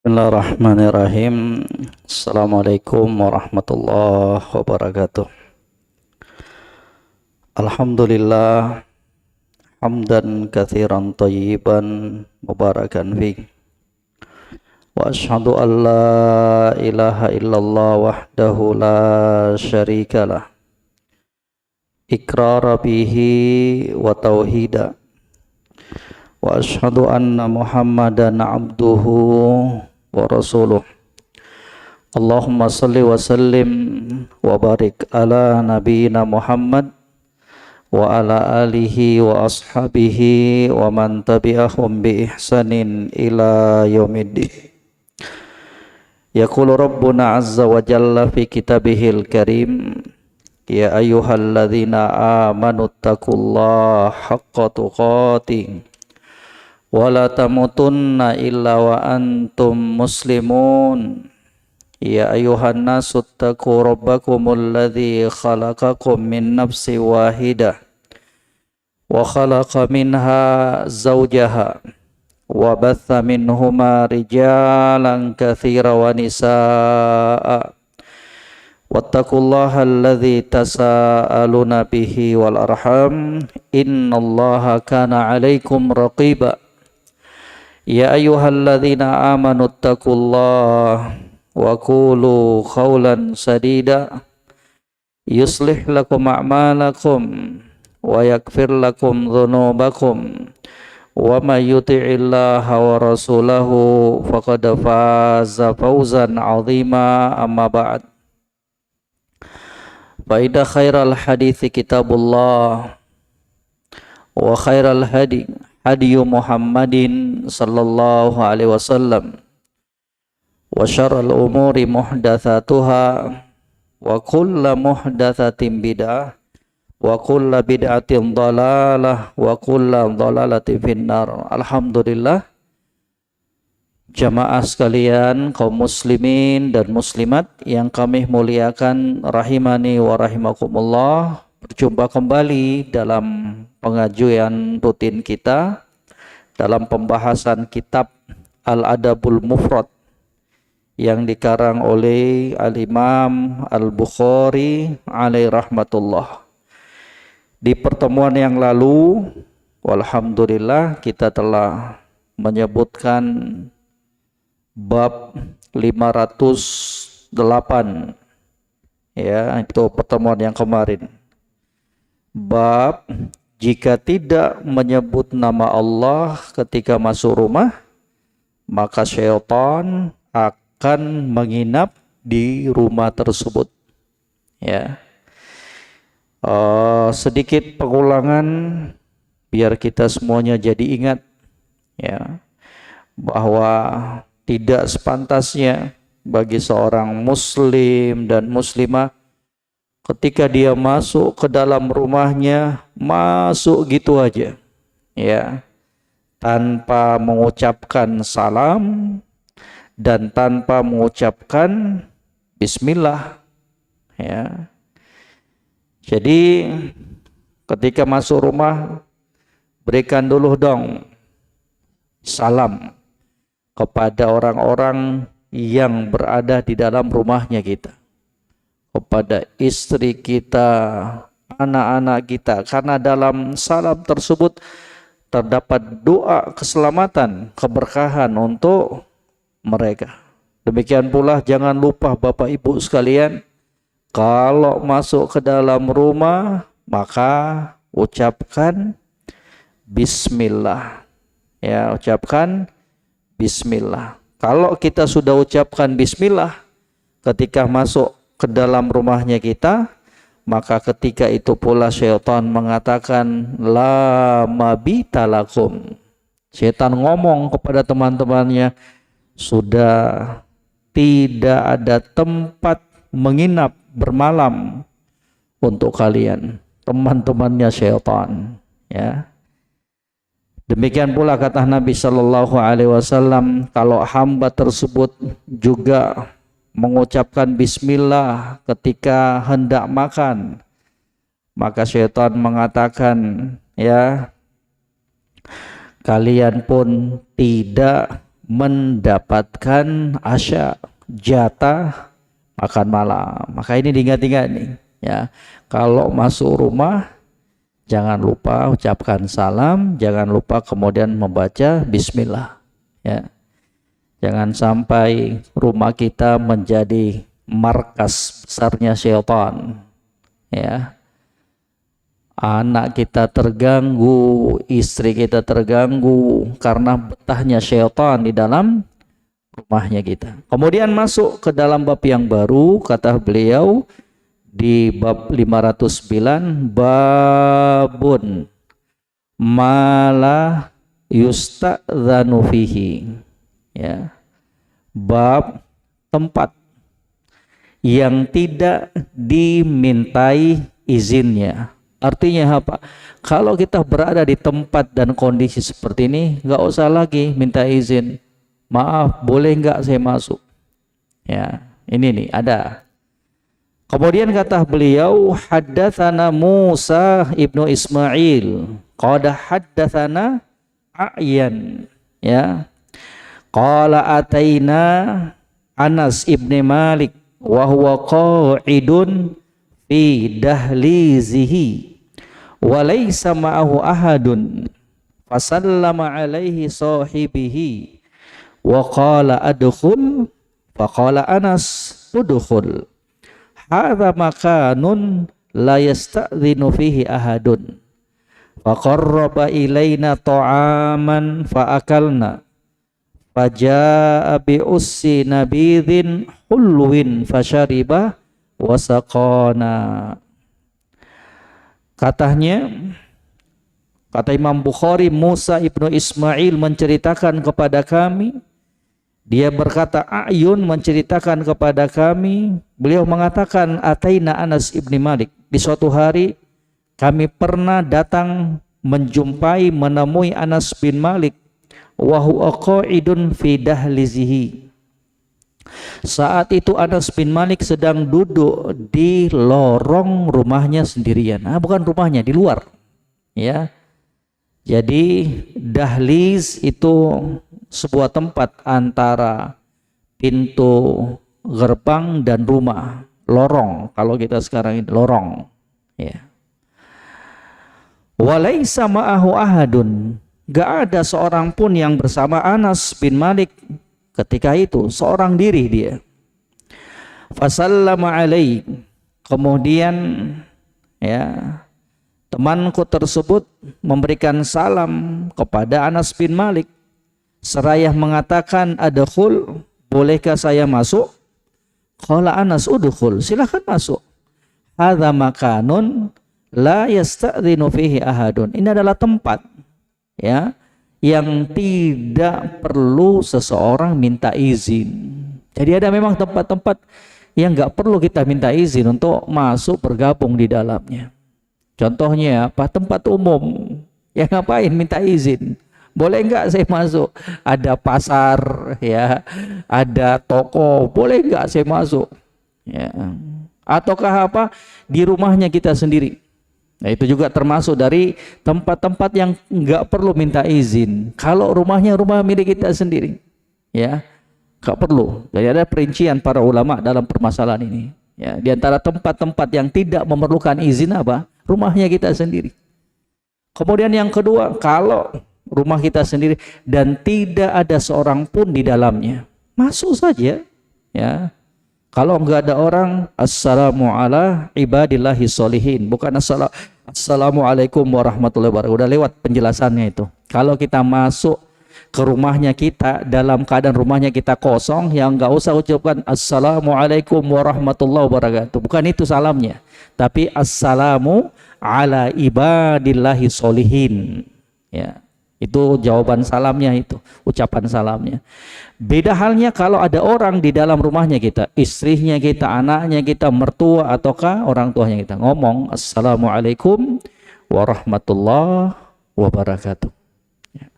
Bismillahirrahmanirrahim. Assalamualaikum warahmatullahi wabarakatuh. Alhamdulillah hamdan katsiran thayyiban mubarakan fi. Wa asyhadu an la ilaha illallah wahdahu la syarikalah. Iqrara bihi wa tauhida. Wa asyhadu anna Muhammadan abduhu wa rasuluh. Allahumma salli wa sallim wa barik ala nabiyyina Muhammad wa ala alihi wa ashabihi wa man tabi'ahum bi ihsanin ila yaumiddin. Yaqulu rabbuna azza wa jalla fi kitabihil karim, ya ayyuhalladzina amanu taqullaha haqqa tuqatih wa la tamutunna illa wa antum muslimun. Ya ayuhan nasu taqu rabbakumul ladzi khalaqakum min nafsin wahidah wa khalaqa minha zawjaha wa batha minhuma rijalan katsiran wa nisaa. Wattaqullaha alladzi tasaaluna bihi wal arham, innallaha kana 'alaikum raqiba. Ya ayyuhalladzina amanu taqullaha wa qulu qawlan sadida yuslih lakum a'malakum wa yaghfir lakum dhunubakum wa may yuti'illaha wa rasulahu faqad faza fawzan 'azima. Amma ba'd. Fa inna khairal hadithi kitabullah wa khairal hadi Muhammadin sallallahu alaihi wasallam wa syarrul umuri muhdatsatuha wa kullu muhdatsatin bid'ah wa kullu bid'atin dhalalah wa kullu dhalalatin finnar. Alhamdulillah, jamaah sekalian, kaum muslimin dan muslimat yang kami muliakan rahimani wa rahimakumullah, berjumpa kembali dalam pengajian rutin kita dalam pembahasan kitab Al-Adabul Mufrad yang dikarang oleh Al-Imam Al-Bukhari alaihi rahmatullah. Di pertemuan yang lalu, walhamdulillah, kita telah menyebutkan bab 508, ya, itu pertemuan yang kemarin. Bab jika tidak menyebut nama Allah ketika masuk rumah, maka syaitan akan menginap di rumah tersebut. Ya, sedikit pengulangan biar kita semuanya jadi ingat, ya, bahwa tidak sepantasnya bagi seorang muslim dan muslimah ketika dia masuk ke dalam rumahnya, masuk gitu aja, ya, tanpa mengucapkan salam dan tanpa mengucapkan bismillah, ya. Jadi ketika masuk rumah, berikan dulu dong salam kepada orang-orang yang berada di dalam rumahnya kita, kepada istri kita, anak-anak kita, karena dalam salam tersebut terdapat doa keselamatan, keberkahan untuk mereka. Demikian pula jangan lupa Bapak Ibu sekalian, kalau masuk ke dalam rumah maka ucapkan bismillah, ya, ucapkan bismillah. Kalau kita sudah ucapkan bismillah ketika masuk ke dalam rumahnya kita, maka ketika itu pula syaitan mengatakan la mabita lakum. Syaitan ngomong kepada teman-temannya, sudah tidak ada tempat menginap bermalam untuk kalian, teman-temannya syaitan, ya. Demikian pula kata Nabi Shallallahu Alaihi Wasallam, kalau hamba tersebut juga mengucapkan bismillah ketika hendak makan, maka syaitan mengatakan, ya, kalian pun tidak mendapatkan asya, jatah makan malam. Maka ini diingat-ingat nih, ya. Kalau masuk rumah jangan lupa ucapkan salam, jangan lupa kemudian membaca bismillah, ya. Jangan sampai rumah kita menjadi markas besarnya syaitan, ya. Anak kita terganggu, istri kita terganggu karena betahnya syaitan di dalam rumahnya kita. Kemudian masuk ke dalam bab yang baru, kata beliau di bab 509, babun malah yusta'dzanu fihi, ya. Bab tempat yang tidak dimintai izinnya. Artinya apa? Kalau kita berada di tempat dan kondisi seperti ini, nggak usah lagi minta izin. Maaf, boleh nggak saya masuk? Ya, ini nih ada. Kemudian kata beliau, haddatsana Musa ibnu Ismail, qad haddatsana A'yan, ya. Qala ataina Anas ibn Malik wa huwa qa'idun fi dahlizihi wa laysa ma'ahu ahadun fasallama alaihi sahibihi wa qala adkhul faqala Anas udkhul hadza makanun la yasta'dhinu fihi ahadun faqarraba ilaina ta'aman fa'akalna faja'a bi'ussi nabidhin hulwin fasyariba wasaqana. Katanya, kata Imam Bukhari, Musa ibnu Ismail menceritakan kepada kami, dia berkata, A'yun menceritakan kepada kami, beliau mengatakan, ataina Anas ibni Malik, di suatu hari kami pernah datang menjumpai, menemui Anas bin Malik, wa huwa qa'idun fi dahlizihi. Saat itu Anas bin Malik sedang duduk di lorong rumahnya sendirian. Bukan rumahnya, di luar, ya. Jadi dahliz itu sebuah tempat antara pintu gerbang dan rumah. Lorong, kalau kita sekarang ini lorong, ya. Walaisa ma'ahu ahadun, gak ada seorang pun yang bersama Anas bin Malik ketika itu, seorang diri dia. Fasallama alaih, kemudian, ya, temanku tersebut memberikan salam kepada Anas bin Malik seraya mengatakan, adkhul, bolehkah saya masuk? Qala Anas udkhul, silakan masuk. Hadza makanun la yasta'dzinu fihi ahadun, ini adalah tempat, ya, yang tidak perlu seseorang minta izin. Jadi ada memang tempat-tempat yang nggak perlu kita minta izin untuk masuk bergabung di dalamnya. Contohnya apa? Tempat umum, ya ngapain minta izin? Boleh nggak saya masuk? Ada pasar, ya, ada toko, boleh nggak saya masuk? Ya. Ataukah apa? Di rumahnya kita sendiri. Nah, itu juga termasuk dari tempat-tempat yang nggak perlu minta izin. Kalau rumahnya rumah milik kita sendiri, ya, nggak perlu. Jadi ada perincian para ulama dalam permasalahan ini. Ya, di antara tempat-tempat yang tidak memerlukan izin apa? Rumahnya kita sendiri. Kemudian yang kedua, kalau rumah kita sendiri dan tidak ada seorang pun di dalamnya, masuk saja, ya. Kalau enggak ada orang, assalamu ala ibadillahi sholihin, bukan assalamualaikum warahmatullahi wabarakatuh. Udah lewat penjelasannya itu. Kalau kita masuk ke rumahnya kita dalam keadaan rumahnya kita kosong, yang enggak usah ucapkan assalamualaikum warahmatullahi wabarakatuh. Bukan itu salamnya, tapi assalamu ala ibadillahi sholihin. Ya. Itu jawaban salamnya, itu ucapan salamnya. Beda halnya kalau ada orang di dalam rumahnya kita, istrinya kita, anaknya kita, mertua ataukah orang tuanya kita, ngomong assalamualaikum warahmatullahi wabarakatuh. Ya.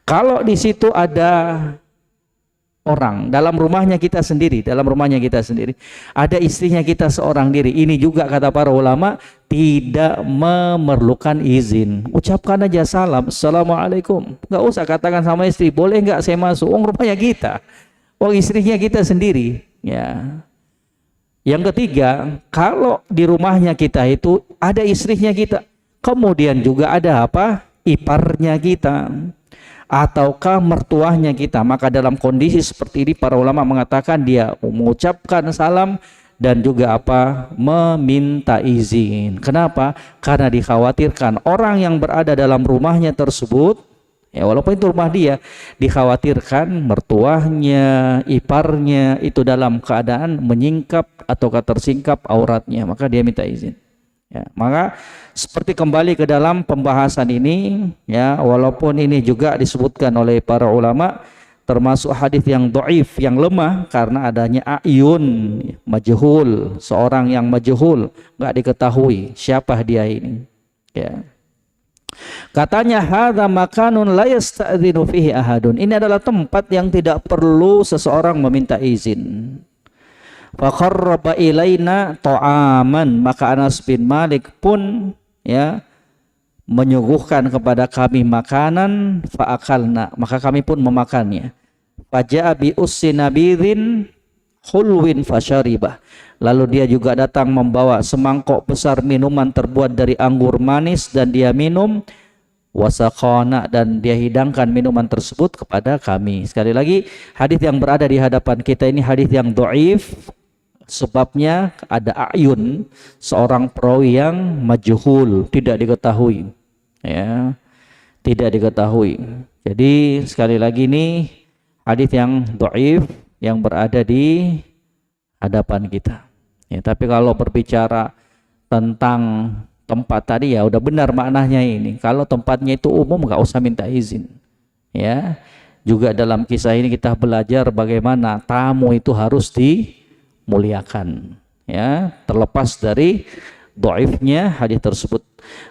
Kalau di situ ada orang, dalam rumahnya kita sendiri, ada istrinya kita seorang diri. Ini juga kata para ulama tidak memerlukan izin. Ucapkan aja salam, assalamualaikum. Nggak usah katakan sama istri, boleh nggak saya masuk? Rumahnya kita, istrinya kita sendiri. Ya. Yang ketiga, kalau di rumahnya kita itu ada istrinya kita, kemudian juga ada apa? Iparnya kita, ataukah mertuahnya kita, maka dalam kondisi seperti ini para ulama mengatakan dia mengucapkan salam dan juga apa? Meminta izin. Kenapa? Karena dikhawatirkan orang yang berada dalam rumahnya tersebut, ya walaupun itu rumah dia, dikhawatirkan mertuahnya, iparnya itu dalam keadaan menyingkap atau tersingkap auratnya, maka dia minta izin. Ya, maka seperti kembali ke dalam pembahasan ini, ya walaupun ini juga disebutkan oleh para ulama termasuk hadis yang dhaif, yang lemah karena adanya ayun majhul, seorang yang majhul, nggak diketahui siapa dia ini. Ya. Katanya hadza makanun la yasta'dzinu fihi ahadun. Ini adalah tempat yang tidak perlu seseorang meminta izin. Faqarraba ilaina ta'aman, maka Anas bin Malik pun ya menyuguhkan kepada kami makanan, fa'akalna, maka kami pun memakannya. Faja'a bi ussinabidhin hulwin fasyaribah, lalu dia juga datang membawa semangkok besar minuman terbuat dari anggur manis dan dia minum. Wasaqana, dan dia hidangkan minuman tersebut kepada kami. Sekali lagi, hadis yang berada di hadapan kita ini hadis yang dhaif, sebabnya ada ayun, seorang perawi yang majhul, tidak diketahui, ya, tidak diketahui. Jadi sekali lagi ini hadis yang dhaif yang berada di hadapan kita. Ya, tapi kalau berbicara tentang tempat tadi ya udah benar maknanya ini. Kalau tempatnya itu umum nggak usah minta izin. Ya, juga dalam kisah ini kita belajar bagaimana tamu itu harus dimuliakan. Ya, terlepas dari dhaifnya hadis tersebut.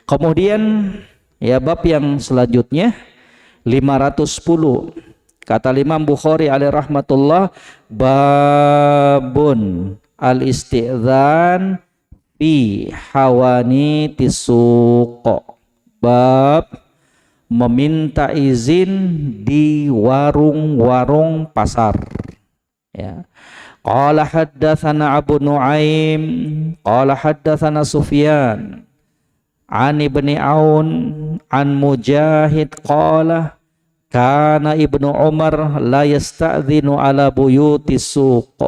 Kemudian ya bab yang selanjutnya 510. Kata Imam Bukhari alaihi rahmatullah, babun al-isti'dzan fi hawani tisuko, bab meminta izin di warung-warung pasar. Ya. Qala haddatsana Abu Nuaim qala haddatsana Sufyan an Ibni Aun an Mujahid qala kana Ibnu Umar la yasta'dzinu ala buyuti suq.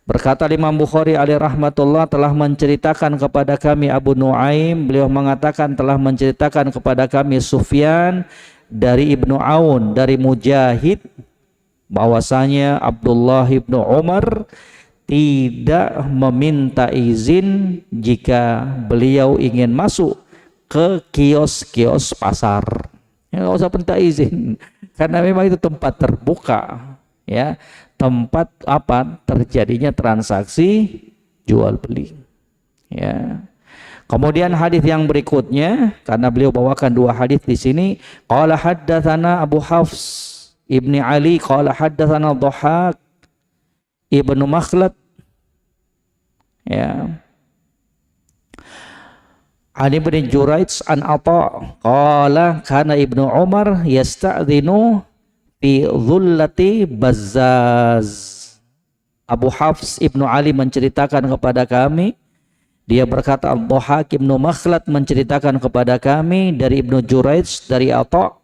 Berkata Imam Bukhari alaihi rahmatullah telah menceritakan kepada kami Abu Nuaim, beliau mengatakan telah menceritakan kepada kami Sufyan dari Ibnu Aun dari Mujahid bahwasanya Abdullah ibnu Umar tidak meminta izin jika beliau ingin masuk ke kios-kios pasar. Ya, nggak usah minta izin karena memang itu tempat terbuka, ya, tempat apa terjadinya transaksi jual beli. Ya. Kemudian hadis yang berikutnya, karena beliau bawakan dua hadis di sini, qala haddatsana Abu Hafs ibni Ali qala haddatsana Dhahak ibnu Makhlad, ya, an Ibnu Juraij an Atha qala kana Ibnu Umar yasta'dzinu fi dhullati Bazzaz. Abu Hafs Ibnu Ali menceritakan kepada kami, dia berkata Al-Dhahak Ibnu Makhlad menceritakan kepada kami dari Ibnu Juraij dari Atha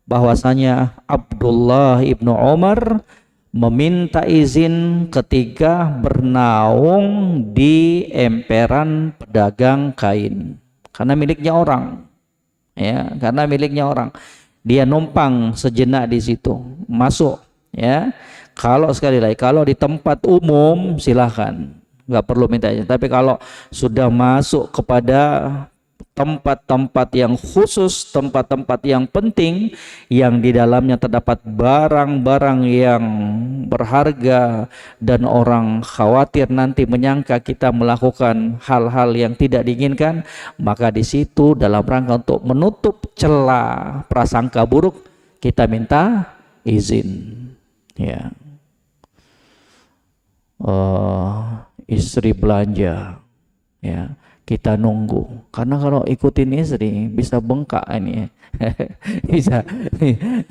bahwasanya Abdullah Ibnu Umar meminta izin ketika bernaung di emperan pedagang kain karena miliknya orang, ya, karena miliknya orang. Dia numpang sejenak di situ, masuk, ya. Kalau sekali lagi kalau di tempat umum silahkan, nggak perlu minta izin. Tapi kalau sudah masuk kepada tempat-tempat yang khusus, tempat-tempat yang penting, yang di dalamnya terdapat barang-barang yang berharga dan orang khawatir nanti menyangka kita melakukan hal-hal yang tidak diinginkan, maka di situ dalam rangka untuk menutup celah prasangka buruk kita minta izin. Ya, istri belanja, ya kita nunggu, karena kalau ikutin istri bisa bengkak ini. Bisa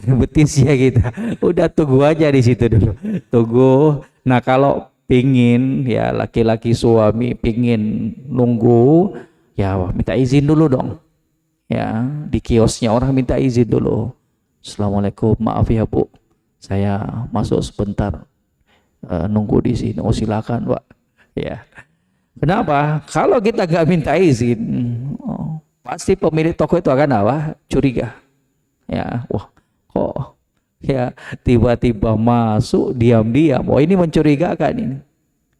betis ya kita, udah tunggu aja di situ dulu, tunggu. Nah kalau pingin ya laki-laki suami pingin nunggu, ya minta izin dulu dong, ya di kiosnya orang minta izin dulu. Assalamualaikum, maaf ya Bu, saya masuk sebentar, nunggu di sini. Oh silakan Pak. Ya. Kenapa? Kalau kita nggak minta izin, pasti pemilik toko itu akan apa? Curiga. Ya, wah, kok ya tiba-tiba masuk diam-diam. Oh ini mencurigakan ini.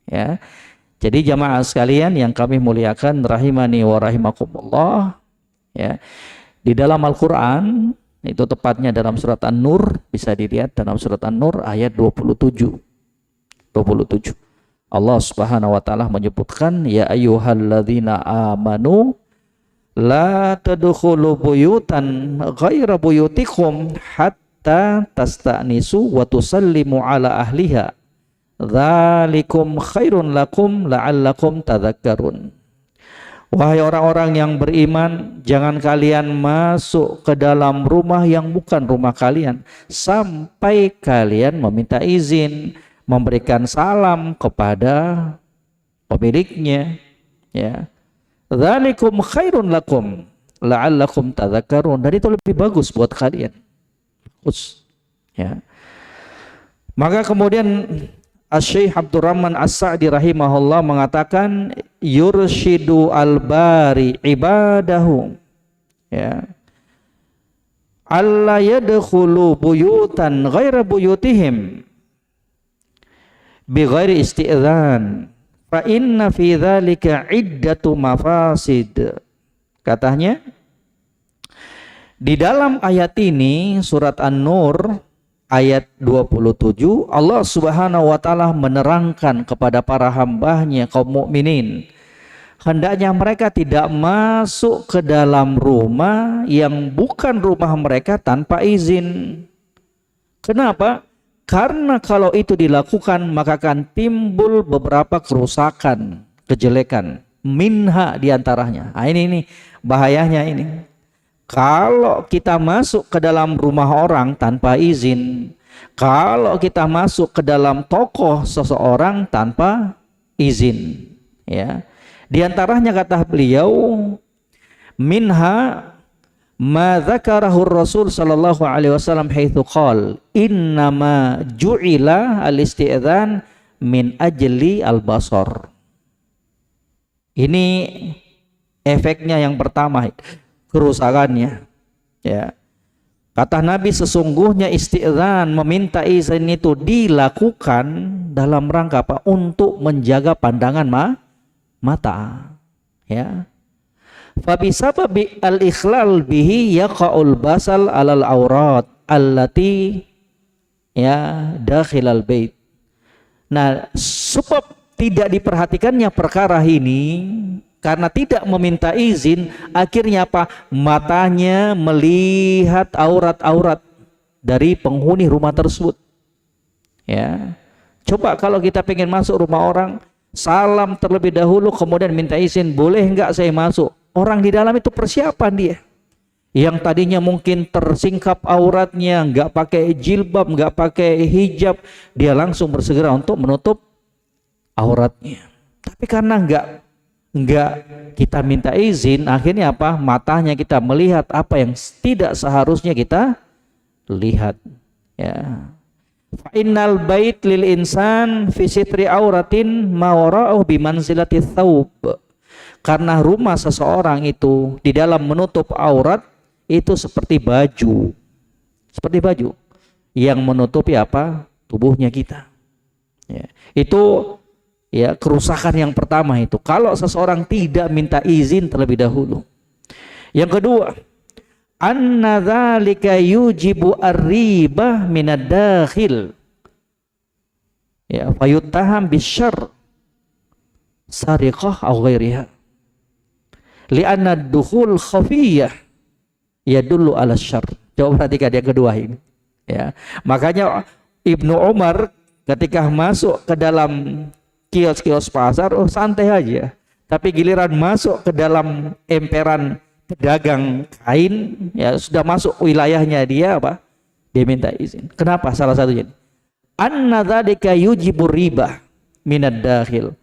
Ya. Jadi jamaah sekalian yang kami muliakan rahimani wa rahimakumullah, ya. Di dalam Al-Qur'an itu tepatnya dalam surat An-Nur, bisa dilihat dalam surat An-Nur ayat 27. Allah Subhanahu wa taala menyebutkan, ya ayyuhalladzina amanu la tadkhulu buyutan ghaira buyutikum hatta tasta'nisu wa tusallimu ala ahliha dzalikum khairun lakum la'allakum tadhakkarun. Wahai orang-orang yang beriman, jangan kalian masuk ke dalam rumah yang bukan rumah kalian sampai kalian meminta izin, memberikan salam kepada pemiliknya, ya. Dzalikum khairun lakum la'allakum tadhakkarun. Dan itu lebih bagus buat kalian. Ya. Maka kemudian Asy-Syaikh Abdurrahman As-Sa'di rahimahullah mengatakan yurshidu al-bari ibadahu, ya, alla yadkhulu buyutan ghaira buyutihim bi ghairi isti'dzan fa inna fi dzalika iddatu mafasid. Katanya di dalam ayat ini surat An-Nur ayat 27, Allah Subhanahu wa taala menerangkan kepada para hambanya kaum mukminin, hendaknya mereka tidak masuk ke dalam rumah yang bukan rumah mereka tanpa izin. Kenapa? Karena kalau itu dilakukan maka akan timbul beberapa kerusakan, kejelekan, minha diantaranya. Nah, ini bahayanya ini. Kalau kita masuk ke dalam rumah orang tanpa izin, kalau kita masuk ke dalam toko seseorang tanpa izin, ya. Di antaranya kata beliau, minha ma dzakarahu Rasul sallallahu alaihi wasallam haitsu qala innama ju'ila al-isti'dzan min ajli al-basar. Ini efeknya yang pertama, kerusakannya, ya. Kata Nabi, sesungguhnya isti'dzan, meminta izin itu dilakukan dalam rangka apa? Untuk menjaga pandangan mata, ya. Fa bisababi al-ikhlal bihi yaqa'ul basal alal aurat allati ya dakhilal bait. Nah, sebab tidak diperhatikannya perkara ini karena tidak meminta izin, akhirnya apa? Matanya melihat aurat-aurat dari penghuni rumah tersebut. Ya. Coba kalau kita pengen masuk rumah orang, salam terlebih dahulu kemudian minta izin, boleh enggak saya masuk? Orang di dalam itu persiapan dia. Yang tadinya mungkin tersingkap auratnya, enggak pakai jilbab, enggak pakai hijab, dia langsung bersegera untuk menutup auratnya. Tapi karena enggak kita minta izin, akhirnya apa? Matanya kita melihat apa yang tidak seharusnya kita lihat, ya. Fa innal bait lil insan fi sitri auratin ma wara'uhu bi manzilati thawb. Karena rumah seseorang itu di dalam menutup aurat itu seperti baju. Seperti baju yang menutupi apa? Tubuhnya kita. Ya. Itu ya kerusakan yang pertama itu. Kalau seseorang tidak minta izin terlebih dahulu. Yang kedua, anna dzalika yujibu ar-ribah minad dakhil. Ya, fayuttaham bisyarr sariqah aw ghairiha. Li'anna ad-dukhul khafiyah yadullu ala syarr. Coba perhatikan yang kedua ini. Ya. Makanya Ibnu Umar ketika masuk ke dalam kios-kios pasar, oh santai aja. Tapi giliran masuk ke dalam emperan pedagang kain, ya sudah masuk wilayahnya dia apa? Dia minta izin. Kenapa? Salah satunya anna dzalika yujibur riba minad dakhil.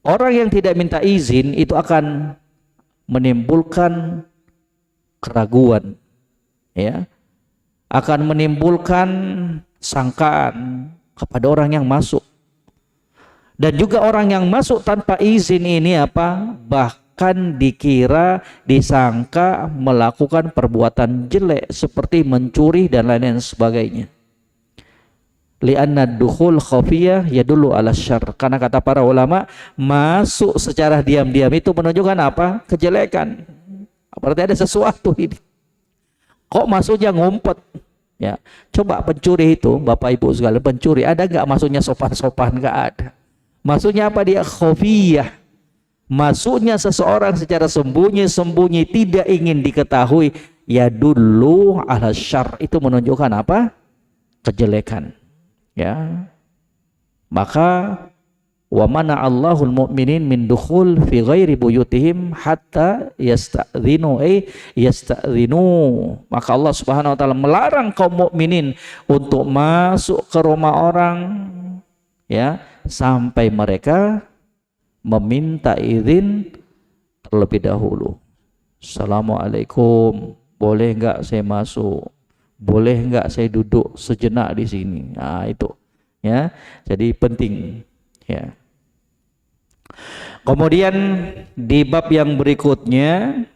Orang yang tidak minta izin itu akan menimbulkan keraguan, ya, akan menimbulkan sangkaan kepada orang yang masuk. Dan juga orang yang masuk tanpa izin ini apa? Bahkan dikira, disangka melakukan perbuatan jelek seperti mencuri dan lain-lain sebagainya. Li'anna dukhul khafiyah yadullu ala syarr. Karena kata para ulama, masuk secara diam-diam itu menunjukkan apa? Kejelekan. Berarti ada sesuatu ini. Kok masuknya ngumpet? Ya, coba pencuri itu, Bapak Ibu sekalian, pencuri ada nggak masuknya sopan-sopan? Nggak ada. Masuknya apa dia? Khafiyah. Masuknya seseorang secara sembunyi-sembunyi, tidak ingin diketahui. Yadullu ala syarr, itu menunjukkan apa? Kejelekan. Ya, maka wa mana Allahul mu'minin min dukhul fi ghairi buyutihim hatta yasta'dzinu yasta'dzinu. Maka Allah Subhanahu wa taala melarang kaum mukminin untuk masuk ke rumah orang, ya, sampai mereka meminta izin terlebih dahulu. Assalamualaikum, boleh enggak saya masuk? Boleh enggak saya duduk sejenak di sini? Nah, itu, ya. Jadi penting, ya. Kemudian di bab yang berikutnya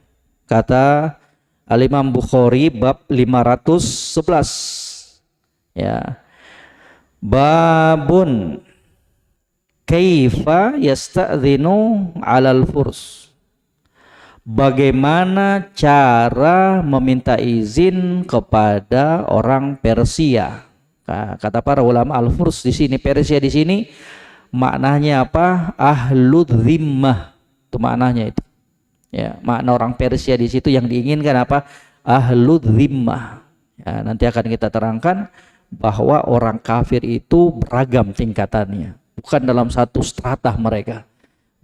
kata Al-Imam Bukhari bab 511, ya. Babun kaifa yasta'dzinu 'alal furs. Bagaimana cara meminta izin kepada orang Persia? Kata para ulama, al-furs di sini, Persia di sini maknanya apa? Ahlud zimmah. Itu maknanya itu. Ya, makna orang Persia di situ yang diinginkan apa? Ahlud zimmah. Ya, nanti akan kita terangkan bahwa orang kafir itu beragam tingkatannya, bukan dalam satu strata mereka,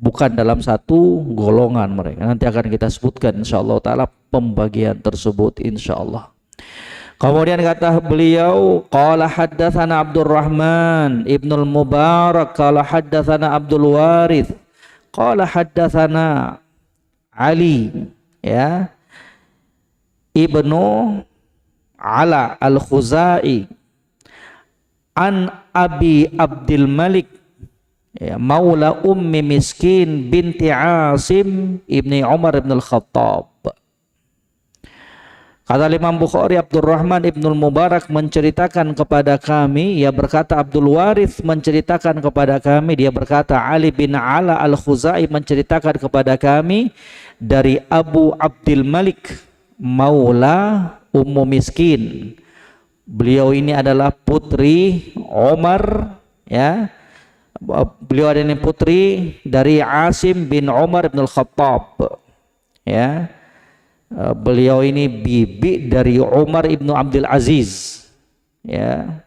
bukan dalam satu golongan mereka. Nanti akan kita sebutkan insyaallah taala pembagian tersebut insyaallah. Kemudian kata beliau, qala haddatsana Abdurrahman Ibnul Mubarak qala haddatsana Abdul Warith qala haddatsana Ali, ya, Ibnu Ala Al-Khuzai an Abi Abdul Malik, ya, maula ummi miskin binti Asim ibni Umar ibn al-Khattab. Kata Imam Bukhari, Abdurrahman ibnul Mubarak menceritakan kepada kami, ia berkata Abdul Warith menceritakan kepada kami, dia berkata Ali bin Ala al-Khuzai menceritakan kepada kami dari Abu Abdul Malik maula ummu miskin. Beliau ini adalah putri Umar, ya. Beliau adalah putri dari Asim bin Umar bin Al-Khattab, ya. Beliau ini bibi dari Umar ibnu Abdul Aziz, ya.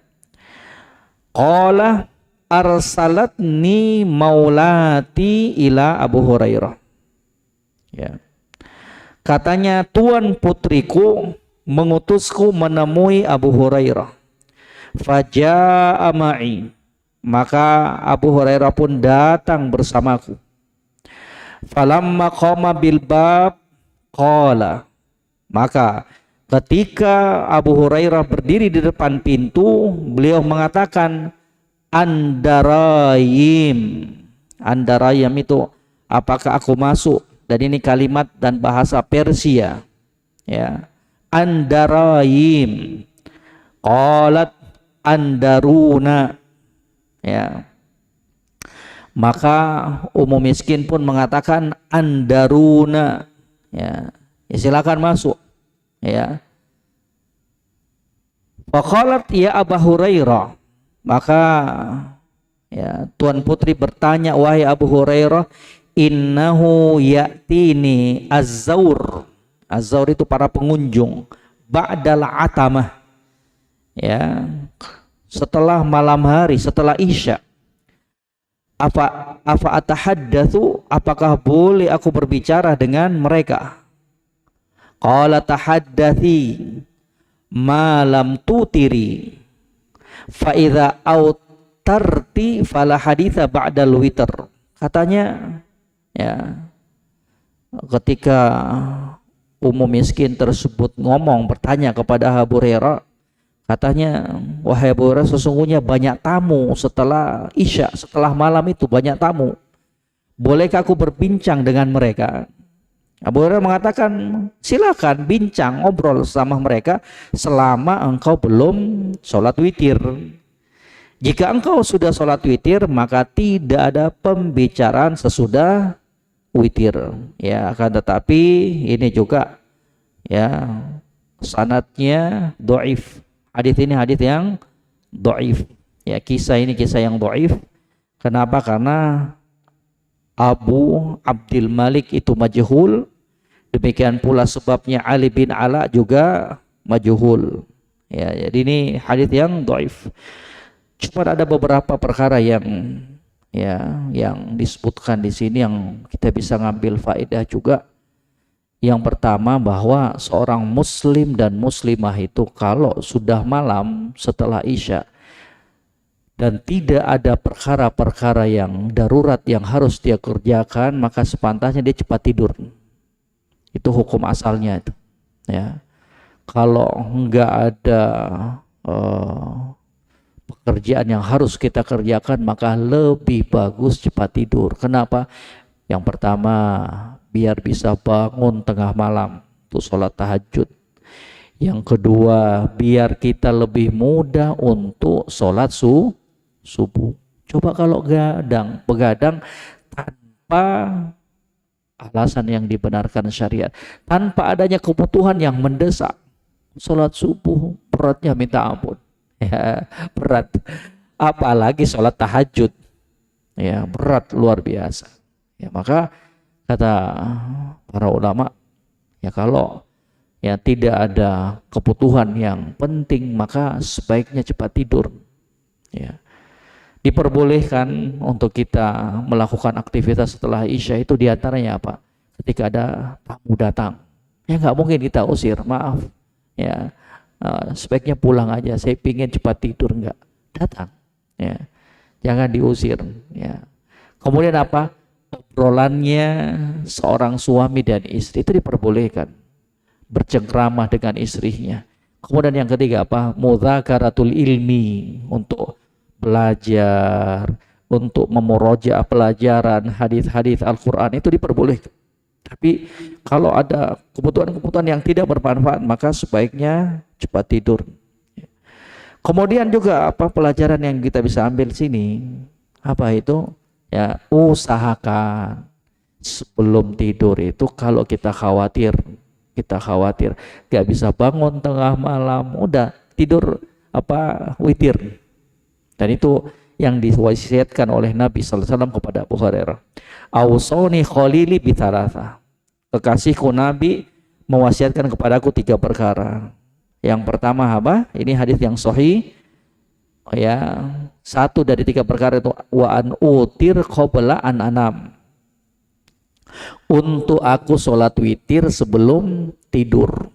Qala arsalatni maulati ila Abu Hurairah, ya. Katanya tuan putriku mengutusku menemui Abu Hurairah. Faja'a ma'i, maka Abu Hurairah pun datang bersamaku. Falamma qama bil bab qala, maka ketika Abu Hurairah berdiri di depan pintu, beliau mengatakan andarayim. Andarayim itu apakah aku masuk? Dan ini kalimat dan bahasa Persia, ya. Andarayim. Qalat andaruna, ya. Maka umum miskin pun mengatakan andaruna, ya, ya, silakan masuk, ya. Faqalat ya Abu Hurairah, maka, ya, tuan putri bertanya, wahai Abu Hurairah, innahu ya'tini az-zaur. Az-zaur itu para pengunjung, ba'dal atamah, ya, setelah malam hari, setelah isya. Apa atahaddatsu, apakah boleh aku berbicara dengan mereka? Qala tahaddathi ma lam tutiri fa idza autarti fala haditsa ba'dal witr. Katanya ya, ketika umum miskin tersebut ngomong bertanya kepada Abu Hurairah, katanya, wahai Abu Hurairah, sesungguhnya banyak tamu setelah isya, setelah malam itu banyak tamu. Bolehkah aku berbincang dengan mereka? Abu Hurairah mengatakan, silakan bincang, ngobrol sama mereka selama engkau belum sholat witir. Jika engkau sudah sholat witir, maka tidak ada pembicaraan sesudah witir. Ya, akan tetapi ini juga ya sanadnya dhaif. Hadis ini hadis yang dhaif. Ya, kisah ini kisah yang dhaif. Kenapa? Karena Abu Abdul Malik itu majhul. Demikian pula sebabnya Ali bin Ala juga majhul. Ya, jadi ini hadis yang dhaif. Cuma ada beberapa perkara yang disebutkan di sini yang kita bisa ngambil faedah juga. Yang pertama, bahwa seorang muslim dan muslimah itu kalau sudah malam setelah isya dan tidak ada perkara-perkara yang darurat yang harus dia kerjakan, maka sepantasnya dia cepat tidur. Itu hukum asalnya itu. Ya, kalau nggak ada pekerjaan yang harus kita kerjakan, maka lebih bagus cepat tidur. Kenapa? Yang pertama, biar bisa bangun tengah malam untuk sholat tahajud. Yang kedua, biar kita lebih mudah untuk sholat subuh. Coba kalau begadang tanpa alasan yang dibenarkan syariat, tanpa adanya kebutuhan yang mendesak, sholat subuh beratnya minta ampun. Ya, berat. Apalagi sholat tahajud, ya berat luar biasa. Ya, maka kata para ulama, ya kalau ya tidak ada kebutuhan yang penting, maka sebaiknya cepat tidur. Ya, diperbolehkan untuk kita melakukan aktivitas setelah isya itu diantaranya apa? Ketika ada tamu datang, ya nggak mungkin kita usir, maaf. Ya, sebaiknya pulang aja. Saya pingin cepat tidur, nggak datang. Ya, jangan diusir. Ya. Kemudian apa? Obrolannya seorang suami dan istri itu diperbolehkan, bercengkrama dengan istrinya. Kemudian yang ketiga apa? Mudzakaratul ilmi, untuk belajar, untuk memurojaah pelajaran hadis-hadis Al-Quran itu diperbolehkan. Tapi kalau ada kebutuhan-kebutuhan yang tidak bermanfaat, maka sebaiknya cepat tidur. Kemudian juga apa pelajaran yang kita bisa ambil sini? Apa itu? Ya, usahakan sebelum tidur itu, kalau kita khawatir gak bisa bangun tengah malam, udah tidur witir. Dan itu yang diwasiatkan oleh Nabi sallallahu alaihi wasallam kepada Abu Hurairah. Ausoni khalili bithalatha. Kekasihku Nabi mewasiatkan kepadaku 3 perkara. Yang pertama apa? Ini hadis yang sahih. Ya, 1 dari 3 perkara itu wa an utir qabla an anam. Untuk aku sholat witir sebelum tidur.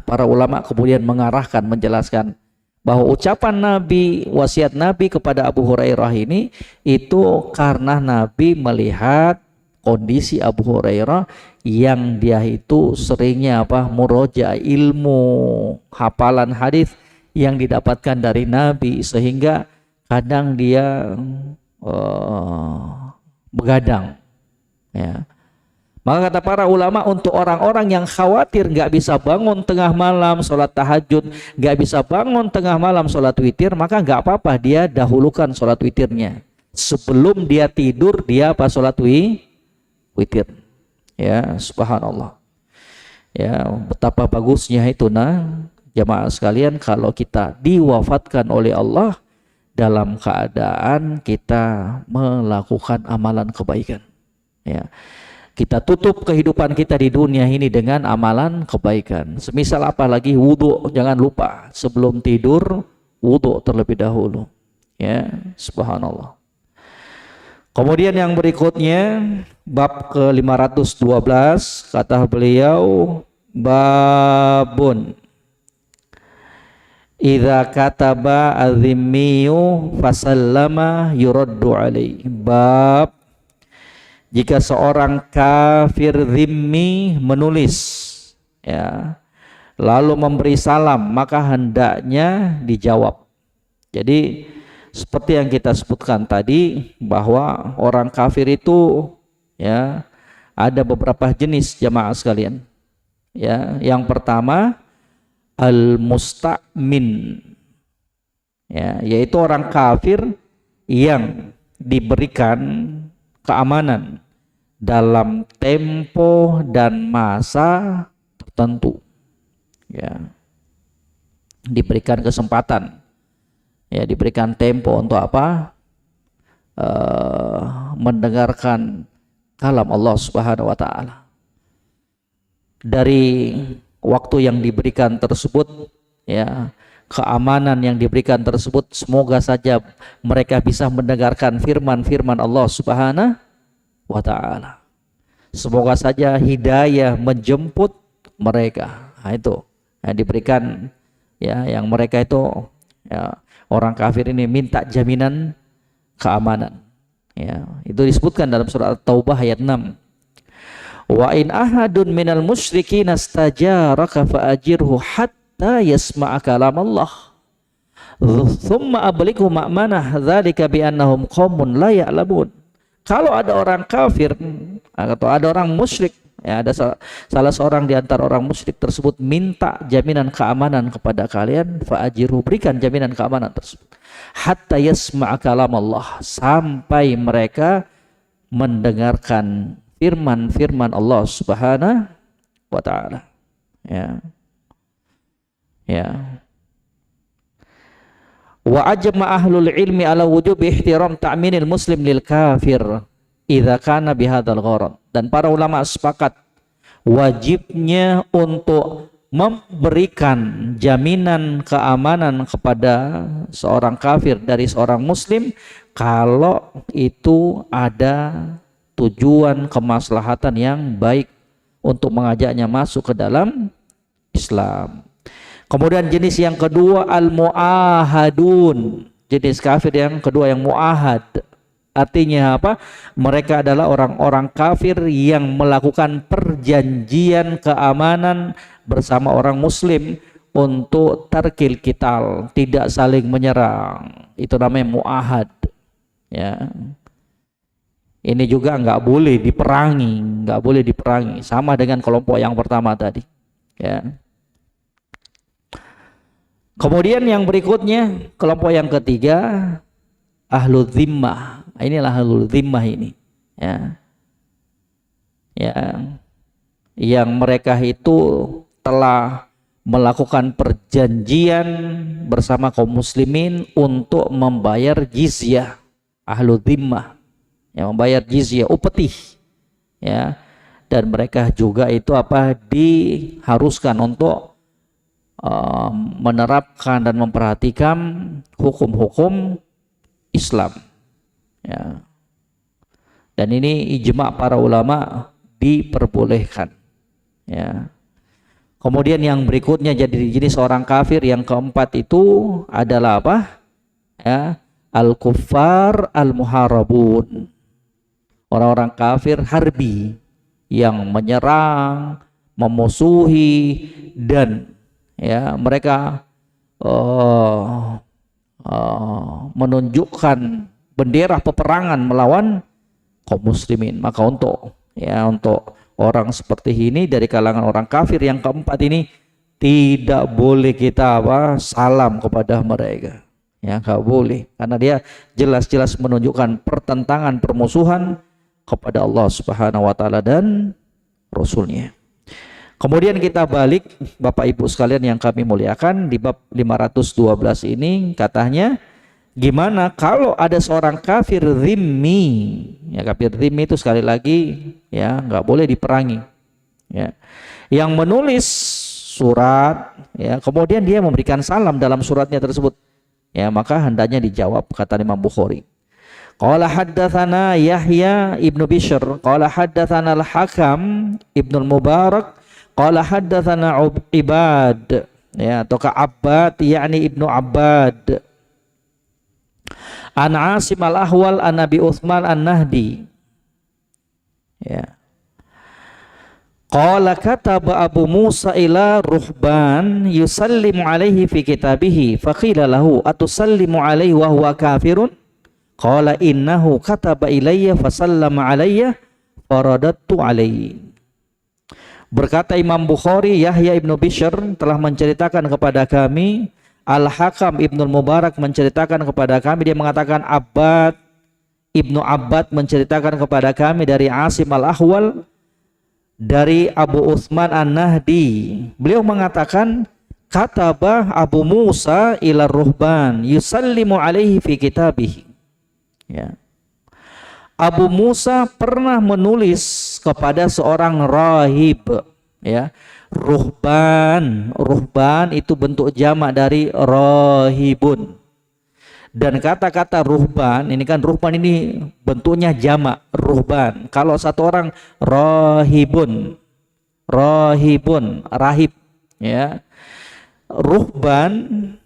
Para ulama kemudian mengarahkan, menjelaskan bahwa ucapan Nabi, wasiat Nabi kepada Abu Hurairah ini itu karena Nabi melihat kondisi Abu Hurairah yang dia itu seringnya murojaah ilmu, hafalan hadis yang didapatkan dari Nabi, sehingga kadang dia begadang. Ya. Maka kata para ulama, untuk orang-orang yang khawatir nggak bisa bangun tengah malam sholat tahajud, nggak bisa bangun tengah malam sholat witir, maka nggak apa-apa dia dahulukan sholat witirnya. Sebelum dia tidur, dia sholat witir. Ya, subhanallah. Ya, betapa bagusnya itu jamaah sekalian, kalau kita diwafatkan oleh Allah dalam keadaan kita melakukan amalan kebaikan. Ya. Kita tutup kehidupan kita di dunia ini dengan amalan kebaikan. Semisal apalagi wudhu, jangan lupa sebelum tidur wudu terlebih dahulu. Ya, subhanallah. Kemudian yang berikutnya bab ke-512 kata beliau babun idza kataba adzimmiyu fasallama yuraddu alaihi. Bab jika seorang kafir zimmi menulis ya lalu memberi salam maka hendaknya dijawab. Jadi seperti yang kita sebutkan tadi bahwa orang kafir itu ya ada beberapa jenis jamaah sekalian. Ya, yang pertama al-musta'min. Ya, yaitu orang kafir yang diberikan keamanan dalam tempo dan masa tertentu. Ya. Diberikan kesempatan. Ya, diberikan tempo untuk apa? Mendengarkan kalam Allah Subhanahu wa taala. Dari waktu yang diberikan tersebut ya, keamanan yang diberikan tersebut, semoga saja mereka bisa mendengarkan firman-firman Allah Subhanahu wa taala. Semoga saja hidayah menjemput mereka. Nah, itu yang diberikan ya, yang mereka itu ya, orang kafir ini minta jaminan keamanan. Ya, itu disebutkan dalam surat At-Taubah ayat 6. Wa in ahadun minal musyrikin astajaraka fa'ajirhu hatta yasma'a kalam Allah. Thumma ablighu ma'manah dzalika bi annahum qaumun la ya'lamun. Kalau ada orang kafir atau ada orang musyrik, ya, ada salah seorang di antara orang musyrik tersebut minta jaminan keamanan kepada kalian, fa'ajirhu, berikan jaminan keamanan tersebut. Hatta yasma'a kalam Allah, sampai mereka mendengarkan firman-firman Allah Subhanahu wa taala. Ya. Ya. Wa ajma ahlul ilmi ala wujub ihtiram ta'minil muslim lil kafir idza kana bihadzal gharad. Dan para ulama sepakat wajibnya untuk memberikan jaminan keamanan kepada seorang kafir dari seorang muslim kalau itu ada tujuan kemaslahatan yang baik untuk mengajaknya masuk ke dalam Islam. Kemudian jenis yang kedua al-mu'ahadun, jenis kafir yang kedua yang mu'ahad. Artinya apa? Mereka adalah orang-orang kafir yang melakukan perjanjian keamanan bersama orang muslim untuk tarkil qital, tidak saling menyerang. Itu namanya mu'ahad. Ya. Ini juga nggak boleh diperangi, sama dengan kelompok yang pertama tadi. Ya. Kemudian yang berikutnya, kelompok yang ketiga, ahlul zimmah. Inilah ahlul zimmah ini. Ya. Ya. Yang mereka itu telah melakukan perjanjian bersama kaum muslimin untuk membayar jizyah. Ahlul zimmah. Yang membayar jizyah, upeti. Ya. Dan mereka juga itu apa? Diharuskan untuk menerapkan dan memperhatikan hukum-hukum Islam. Ya. Dan ini ijma' para ulama diperbolehkan. Ya. Kemudian yang berikutnya jadi jenis orang kafir yang keempat itu adalah apa? Ya, al-kuffar al-muharabun. Orang-orang kafir harbi yang menyerang, memusuhi, dan ya mereka menunjukkan bendera peperangan melawan kaum muslimin. Maka untuk orang seperti ini dari kalangan orang kafir yang keempat ini tidak boleh kita salam kepada mereka. Ya, nggak boleh, karena dia jelas-jelas menunjukkan pertentangan, permusuhan kepada Allah Subhanahu wa taala dan Rasulnya. Kemudian kita balik, Bapak Ibu sekalian yang kami muliakan, di bab 512 ini katanya gimana kalau ada seorang kafir zimmi. Ya, kafir zimmi itu sekali lagi ya nggak boleh diperangi. Ya. Yang menulis surat, ya, kemudian dia memberikan salam dalam suratnya tersebut. Ya, maka hendaknya dijawab, kata Imam Bukhari. Qala haddatsana Yahya ibnu Bishr, qala haddatsana Al-Hakam ibnu Mubarak, qala haddatsana Ibad, ya, atau Abbad, yakni ibnu Abbad, an Asim al-Ahwal an Nabi Utsman an-Nahdi, ya. Qala kataba Abu Musa ila ruhban yusallimu alaihi fi kitabihi faqila lahu atusallimu alaihi wa huwa kafirun, qala innahu kataba ilayya fasallama alayya faradattu alaihi. Berkata Imam Bukhari, Yahya ibnu Bishr telah menceritakan kepada kami, Al-Hakam ibnu Mubarak menceritakan kepada kami, dia mengatakan Abbad ibnu Abbad menceritakan kepada kami dari Asim al-Ahwal dari Abu Utsman an-Nahdi. Beliau mengatakan kataba Abu Musa ila ruhban yusallimu alaihi fi kitabihi, ya. Abu Musa pernah menulis kepada seorang rahib, ya. Ruhban itu bentuk jamak dari rahibun. Dan kata-kata ruhban ini kan, ruhban ini bentuknya jamak, ruhban. Kalau satu orang rahibun, rahib, ya. Ruhban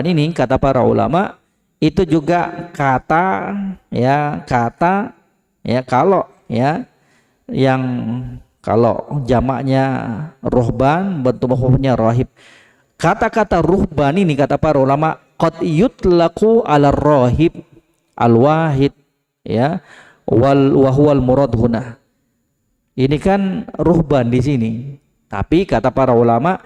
ini kata para ulama itu juga kata, ya, kalau, ya, yang kalau jamaknya ruhban bentuk maf'ulnya rahib. Kata-kata ruhban ini kata para ulama qad yutlaqu ala rahib al-wahid, ya, wa huwal murad huna. Ini kan ruhban di sini. Tapi kata para ulama,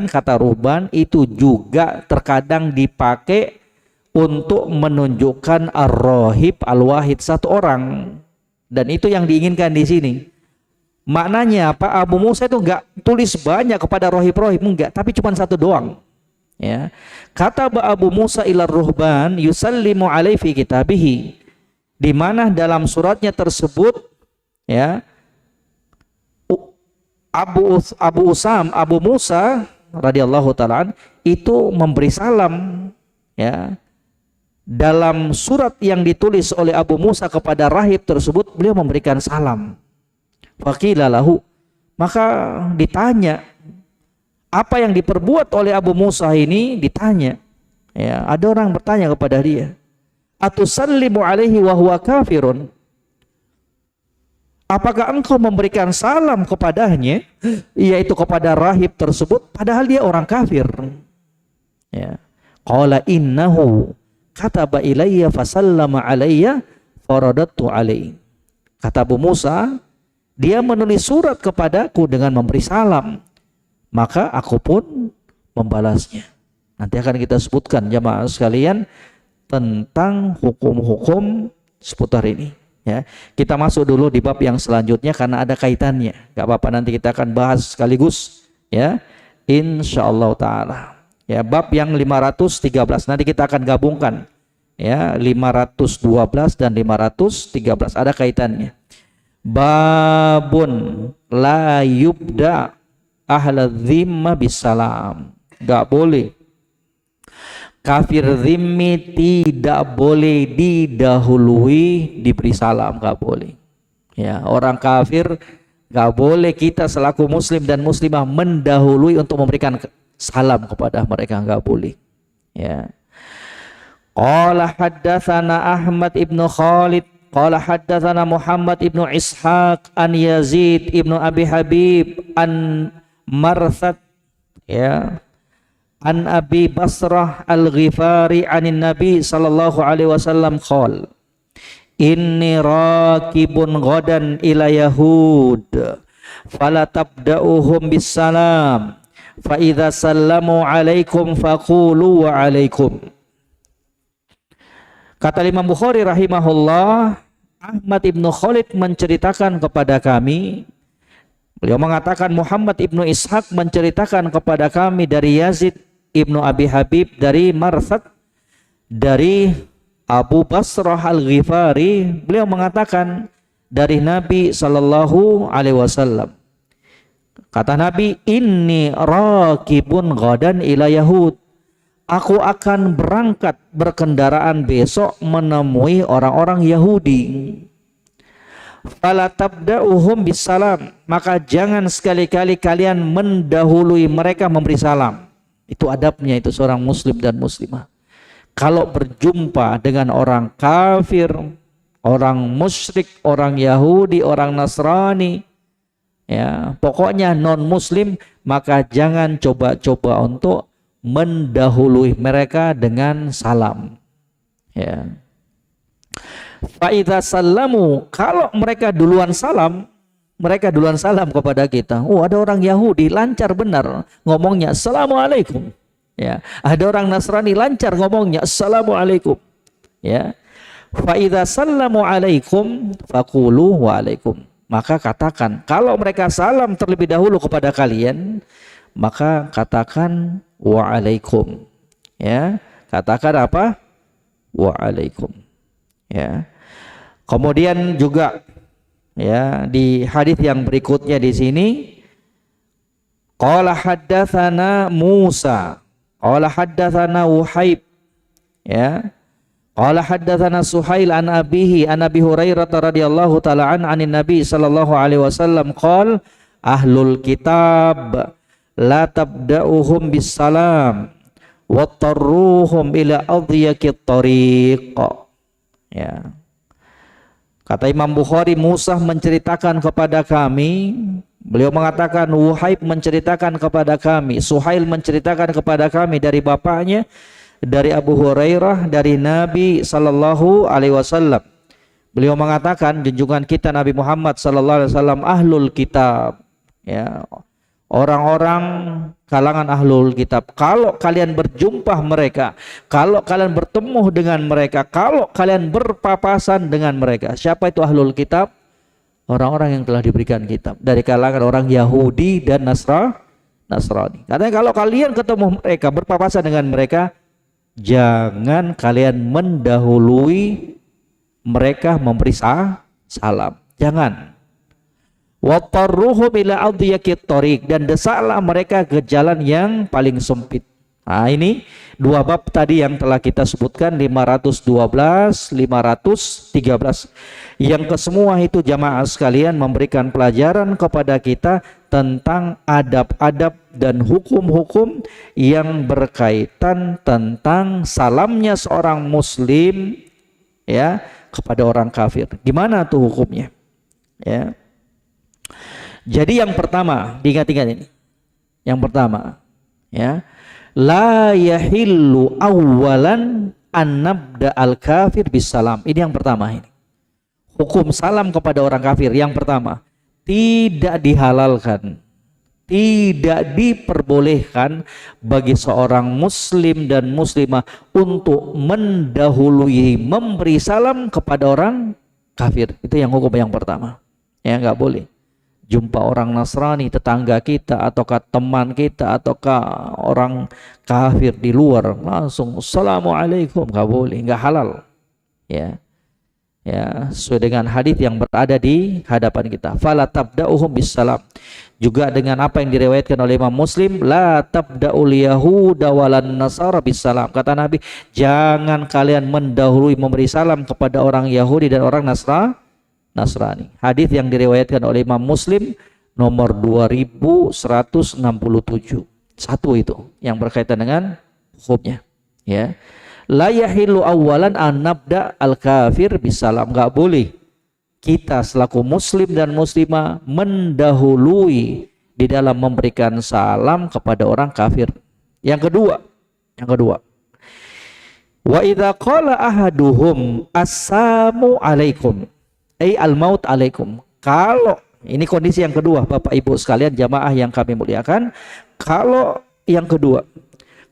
kata ruhban itu juga terkadang dipakai untuk menunjukkan ar-rahib al-wahid, satu orang. Dan itu yang diinginkan di sini. Maknanya apa? Abu Musa itu enggak tulis banyak kepada rahib-rahib, enggak, tapi cuma satu doang. Ya, kata Abu Musa ila ruhban yusallimu alaihi fi kitabihi, di mana dalam suratnya tersebut, ya, Abu Musa radhiyallahu taala itu memberi salam, ya. Dalam surat yang ditulis oleh Abu Musa kepada rahib tersebut, beliau memberikan salam. Faqila lahu, maka ditanya apa yang diperbuat oleh Abu Musa ini, ditanya, ya, ada orang bertanya kepada dia, atusallimu alaihi wa huwa kafirun, apakah engkau memberikan salam kepadanya, yaitu kepada rahib tersebut, padahal dia orang kafir, ya. Qala innahu kataba ilayya fasallama alayya faradattu alaihi. Kata Abu Musa, dia menulis surat kepadaku dengan memberi salam, maka aku pun membalasnya. Nanti akan kita sebutkan jamaah sekalian tentang hukum-hukum seputar ini, ya. Kita masuk dulu di bab yang selanjutnya karena ada kaitannya. Gak apa-apa, nanti kita akan bahas sekaligus, ya, insyaallah taala. Ya, bab yang 513 nanti kita akan gabungkan, ya, 512 dan 513 ada kaitannya. Babun la yubda ahla dhimma bisalam, gak boleh kafir zimmi, tidak boleh didahului diberi salam, gak boleh, ya. Orang kafir gak boleh kita selaku muslim dan muslimah mendahului untuk memberikan salam kepada mereka, gak boleh, ya. Qala haddatsana Ahmad ibnu Khalid qala haddatsana Muhammad ibnu Ishaq an Yazid ibnu Abi Habib an Marsad, ya, an Abi Basrah al-Ghifari anin Nabi sallallahu alaihi wasallam qol inni rakibun ghadan ila yahud fala tabda'uhum bis salam fa idza sallamu alaikum faqulu wa alaikum. Kata Imam Bukhari rahimahullah, Ahmad ibnu Khalid menceritakan kepada kami, beliau mengatakan Muhammad ibnu Ishaq menceritakan kepada kami dari Yazid ibnu Abi Habib dari Marsad dari Abu Basrah al-Ghifari, beliau mengatakan dari Nabi sallallahu alaihi wasallam. Kata Nabi, inni rakibun ghadan ila yahud, aku akan berangkat berkendaraan besok menemui orang-orang Yahudi. Fala tabda'uhum bisalam, maka jangan sekali-kali kalian mendahului mereka memberi salam. Itu adabnya itu seorang muslim dan muslimah. Kalau berjumpa dengan orang kafir, orang musyrik, orang Yahudi, orang Nasrani, ya, pokoknya non muslim, maka jangan coba-coba untuk mendahului mereka dengan salam. Ya. Fa'idha salamu, kalau mereka duluan salam kepada kita. Oh, ada orang Yahudi lancar benar ngomongnya assalamualaikum. Ya, ada orang Nasrani lancar ngomongnya assalamualaikum. Ya. Fa'idha salamu alaikum faqulu waalaikum. Maka katakan, kalau mereka salam terlebih dahulu kepada kalian, maka katakan waalaikum. Ya, katakan apa? Waalaikum. Ya. Kemudian juga ya di hadis yang berikutnya di sini qala haddatsana Musa, qala haddatsana Wuhaib, ya. Qala haddatsana Suhail an abihi an Abi Hurairah radhiyallahu taala anin Nabi sallallahu alaihi wasallam qala ahlul kitab la tabda'uhum bis salam wa tarruhum ila adhyaqit tariq. Ya. Kata Imam Bukhari, Musa menceritakan kepada kami, beliau mengatakan Wuhaib menceritakan kepada kami, Suhail menceritakan kepada kami dari bapaknya, dari Abu Hurairah, dari Nabi sallallahu alaihi wasallam. Beliau mengatakan junjungan kita Nabi Muhammad sallallahu alaihi wasallam ahlul kitab, ya, orang-orang kalangan ahlul kitab. Kalau kalian berjumpa mereka, kalau kalian bertemu dengan mereka, kalau kalian berpapasan dengan mereka, siapa itu ahlul kitab? Orang-orang yang telah diberikan kitab dari kalangan orang Yahudi dan Nasrani. Katanya kalau kalian ketemu mereka, berpapasan dengan mereka, jangan kalian mendahului mereka memberi salam. Jangan. Watarruhum ila adhyaqit tariq, dan desaklah mereka ke jalan yang paling sempit. Nah, ini dua bab tadi yang telah kita sebutkan 512, 513 yang kesemua itu jamaah sekalian memberikan pelajaran kepada kita tentang adab-adab dan hukum-hukum yang berkaitan tentang salamnya seorang muslim, ya, kepada orang kafir. Gimana tuh hukumnya? Ya. Jadi yang pertama, diingat-ingat ini. Yang pertama, ya, la yahillu awwalan an nabda al kafir bisalam. Ini yang pertama ini. Hukum salam kepada orang kafir yang pertama, tidak dihalalkan, tidak diperbolehkan bagi seorang muslim dan muslimah untuk mendahului memberi salam kepada orang kafir. Itu yang hukum yang pertama. Ya, nggak boleh. Jumpa orang Nasrani, tetangga kita, ataukah teman kita, ataukah orang kafir di luar, langsung assalamualaikum, nggak boleh, nggak halal. Ya, ya, sesuai dengan hadis yang berada di hadapan kita. Fala tabda'uhum bisalam. Juga dengan apa yang diriwayatkan oleh Imam Muslim, la tabda'ul yahuda walan nasara bisalam. Kata Nabi, jangan kalian mendahului memberi salam kepada orang Yahudi dan orang Nasrani. Hadis yang diriwayatkan oleh Imam Muslim nomor 2167. Satu itu yang berkaitan dengan hukumnya. Ya. La yahillu awwalan an nabda al kafir bisalam. Enggak boleh kita selaku muslim dan muslimah mendahului di dalam memberikan salam kepada orang kafir. Yang kedua. Wa idza qala ahaduhum assalamu alaikum al-maut alaikum. Kalau ini kondisi yang kedua, Bapak Ibu sekalian jamaah yang kami muliakan, kalau yang kedua,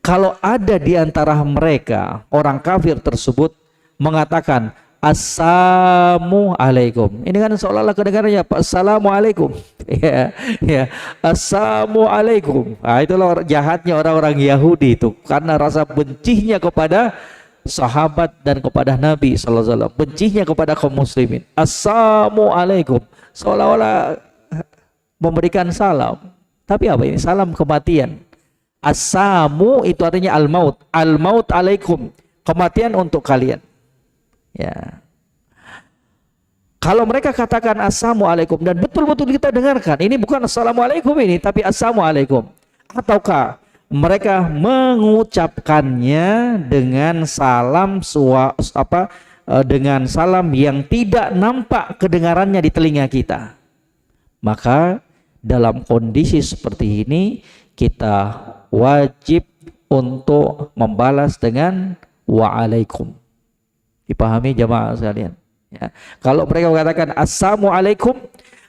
kalau ada di antara mereka orang kafir tersebut mengatakan assalamu alaikum, ini kan seolah-olah kedengarannya assalamualaikum, ya, ya, assalamualaikum. Nah, itulah jahatnya orang-orang Yahudi itu, karena rasa bencinya kepada sahabat dan kepada Nabi sallallahu alaihi wasallam, bencinya kepada kaum muslimin. Assalamualaikum, seolah-olah memberikan salam. Tapi apa ini? Salam kematian. As-samu itu artinya al-maut. Al-maut alaikum. Kematian untuk kalian. Ya. Kalau mereka katakan assalamualaikum dan betul-betul kita dengarkan, ini bukan assalamualaikum ini, tapi assalamualaikum. Ataukah mereka mengucapkannya dengan salam dengan salam yang tidak nampak kedengarannya di telinga kita. Maka dalam kondisi seperti ini kita wajib untuk membalas dengan waalaikum. Dipahami jamaah sekalian? Ya. Kalau mereka mengatakan assalamualaikum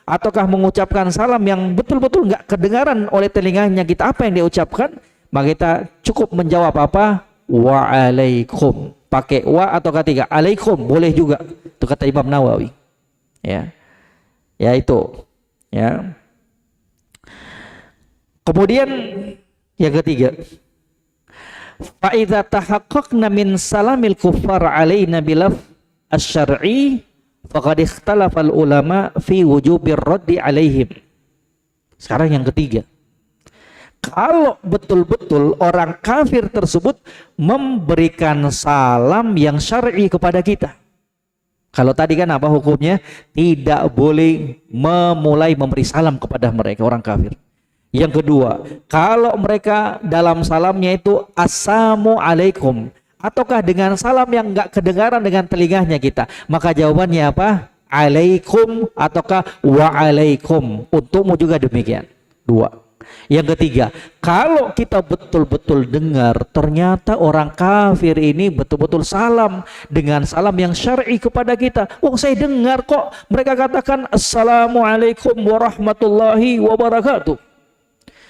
ataukah mengucapkan salam yang betul-betul nggak kedengaran oleh telinganya kita apa yang dia ucapkan, maka kita cukup menjawab apa? Waalaikum. Pakai wa atau ketiga alaikum boleh juga. Itu kata Imam Nawawi. Ya. Ya itu. Ya. Kemudian yang ketiga, fa idza tahaqqaqna min salamil kuffar alaina bilaf asy-syar'i faqad ikhtalafa al-ulama fi wujubir raddi alaihim. Sekarang yang ketiga, kalau betul-betul orang kafir tersebut memberikan salam yang syar'i kepada kita. Kalau tadi kan apa hukumnya? Tidak boleh memulai memberi salam kepada mereka orang kafir. Yang kedua, kalau mereka dalam salamnya itu assalamualaikum ataukah dengan salam yang enggak kedengaran dengan telinganya kita, maka jawabannya apa? Alaikum ataukah waalaikum. Untukmu juga demikian. Dua. Yang ketiga, kalau kita betul-betul dengar ternyata orang kafir ini betul-betul salam dengan salam yang syar'i kepada kita. Wah, saya dengar kok mereka katakan assalamualaikum warahmatullahi wabarakatuh.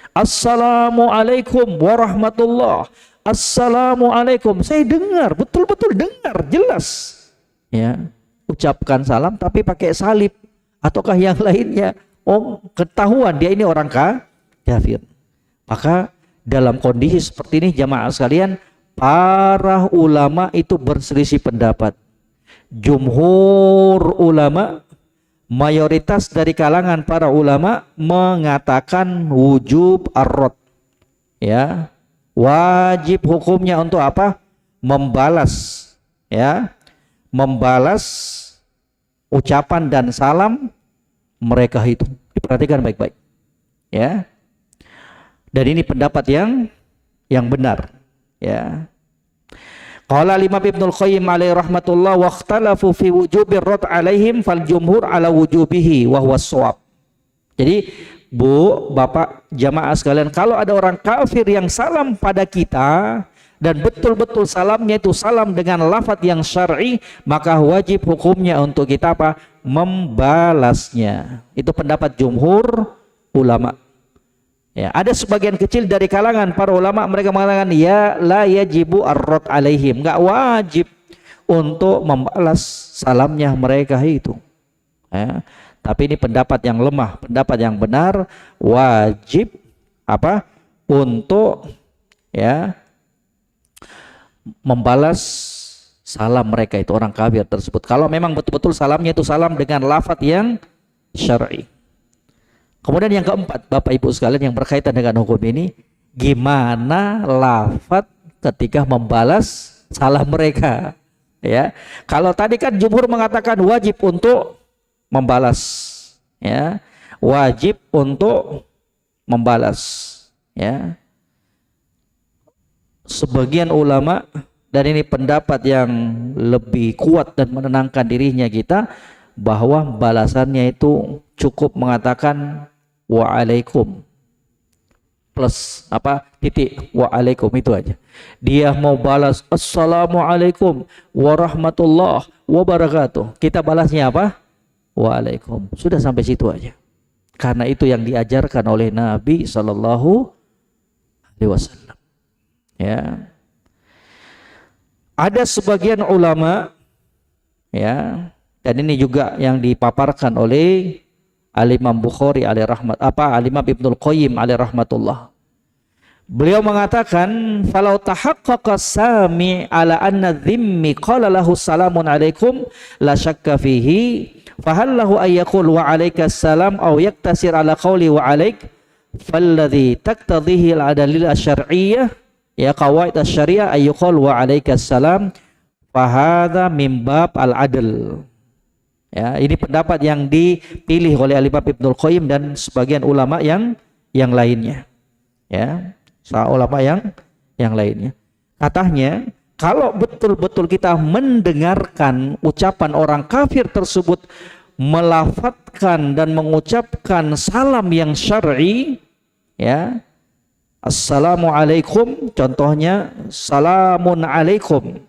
Assalamualaikum warahmatullah. Assalamualaikum. Saya dengar, betul-betul dengar, jelas. Ya, ucapkan salam tapi pakai salib ataukah yang lainnya. Oh, ketahuan dia ini orang kafir. Maka dalam kondisi seperti ini jamaah sekalian, para ulama itu berselisih pendapat. Jumhur ulama, mayoritas dari kalangan para ulama mengatakan wujub ar-rad. Ya, wajib hukumnya untuk apa? Membalas, ya, membalas ucapan dan salam mereka itu. Diperhatikan baik-baik, ya. Dan ini pendapat yang benar, ya. Qala Imam Ibnul Qayyim alaihi rahmatullah wa ikhtalafu fi wujubir rad alaihim fal jumhur ala wujubihi wa huwa shawab. Jadi Bu, Bapak, jamaah sekalian, kalau ada orang kafir yang salam pada kita dan betul-betul salamnya itu salam dengan lafaz yang syar'i, maka wajib hukumnya untuk kita apa? Membalasnya. Itu pendapat jumhur ulama. Ya, ada sebagian kecil dari kalangan para ulama mereka mengatakan ya la yajibu ar-rad alaihim, enggak wajib untuk membalas salamnya mereka itu. Ya, tapi ini pendapat yang lemah, pendapat yang benar wajib apa? Untuk ya membalas salam mereka itu orang kafir tersebut. Kalau memang betul-betul salamnya itu salam dengan lafaz yang syar'i. Kemudian yang keempat, Bapak Ibu sekalian yang berkaitan dengan hukum ini, gimana lafaz ketika membalas salam mereka? Ya, kalau tadi kan jumhur mengatakan wajib untuk membalas, ya, wajib untuk membalas, ya. Sebagian ulama, dan ini pendapat yang lebih kuat dan menenangkan dirinya kita, bahwa balasannya itu cukup mengatakan waalaikum plus apa titik waalaikum itu aja. Dia mau balas assalamualaikum warahmatullah wabarakatuh, kita balasnya apa? Waalaikum. Sudah sampai situ aja. Karena itu yang diajarkan oleh Nabi Sallallahu Alaihi Wasallam. Ya. Ada sebagian ulama, ya, dan ini juga yang dipaparkan oleh Al-Imam Bukhari alaihi rahmat, Al-Imam Ibnul Qayyim alaihi rahmatullah. Beliau mengatakan falau tahaqqaqa sami ala anna dhimmi qala lahu salamun alaikum la syakka fihi fahal lahu ay yaqul wa alaikas salam aw yaktasir ala qawli wa alaik falladhi taqtadhihi al-adalil asy-syar'iyyah ya qawaid asy-syariah ayyuqal wa alaikas salam fahadha min bab al-adl. Ya, ini pendapat yang dipilih oleh Al-Imam Ibnul Qayyim dan sebagian ulama yang lainnya. Ya, ulama yang lainnya. Katanya, kalau betul-betul kita mendengarkan ucapan orang kafir tersebut melafadzkan dan mengucapkan salam yang syar'i, ya, assalamualaikum, contohnya salamun alaikum,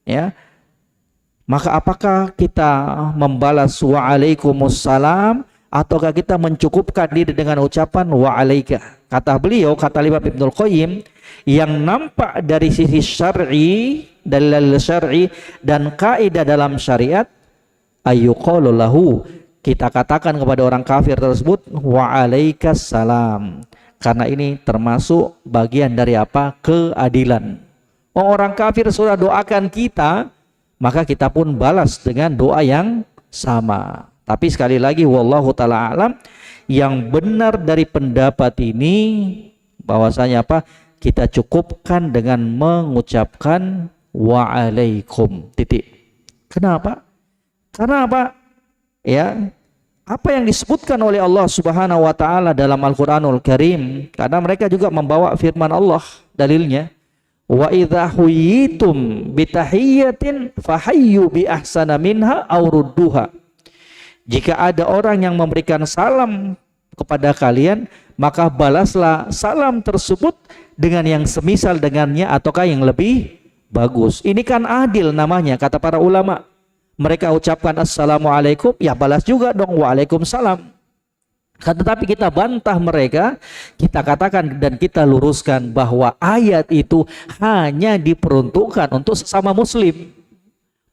ya, maka apakah kita membalas waalaikumsalam ataukah kita mencukupkan diri dengan ucapan wa'alaika? Kata beliau, kata Imam Ibnul Qayyim, yang nampak dari sisi syar'i, dalil syar'i dan kaidah dalam syariat, ayyuqalu lahu, kita katakan kepada orang kafir tersebut wa'alaikas salam, karena ini termasuk bagian dari apa? Keadilan. Orang kafir sudah doakan kita, maka kita pun balas dengan doa yang sama. Tapi sekali lagi wallahu ta'ala alam, yang benar dari pendapat ini bahwasanya apa? Kita cukupkan dengan mengucapkan wa'alaikum, titik. Kenapa? Karena apa? Ya, apa yang disebutkan oleh Allah Subhanahu wa taala dalam Al-Qur'anul Karim, karena mereka juga membawa firman Allah dalilnya, wa idza huyitum bitahiyyatin fahayyu bi ahsana minha aw rudduha. Jika ada orang yang memberikan salam kepada kalian, maka balaslah salam tersebut dengan yang semisal dengannya ataukah yang lebih bagus. Ini kan adil namanya, kata para ulama. Mereka ucapkan assalamualaikum, ya balas juga dong waalaikumsalam. Tetapi kita bantah mereka, kita katakan dan kita luruskan bahwa ayat itu hanya diperuntukkan untuk sesama muslim,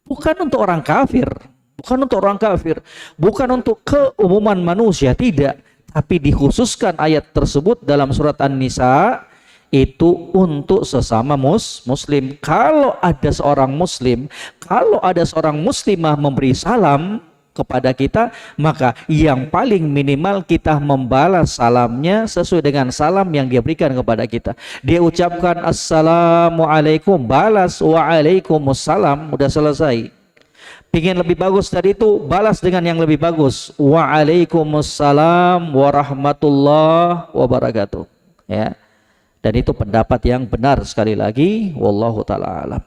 bukan untuk orang kafir, bukan untuk orang kafir, bukan untuk keumuman manusia, tidak. Tapi dikhususkan ayat tersebut dalam surat An-Nisa itu untuk sesama muslim. Kalau ada seorang muslim, kalau ada seorang muslimah memberi salam kepada kita, maka yang paling minimal kita membalas salamnya sesuai dengan salam yang dia berikan kepada kita. Dia ucapkan assalamualaikum, balas waalaikumsalam, udah selesai. Pingin lebih bagus dari itu, balas dengan yang lebih bagus, waalaikumsalam warahmatullahi wabarakatuh, ya. Dan itu pendapat yang benar, sekali lagi wallahu taala alam,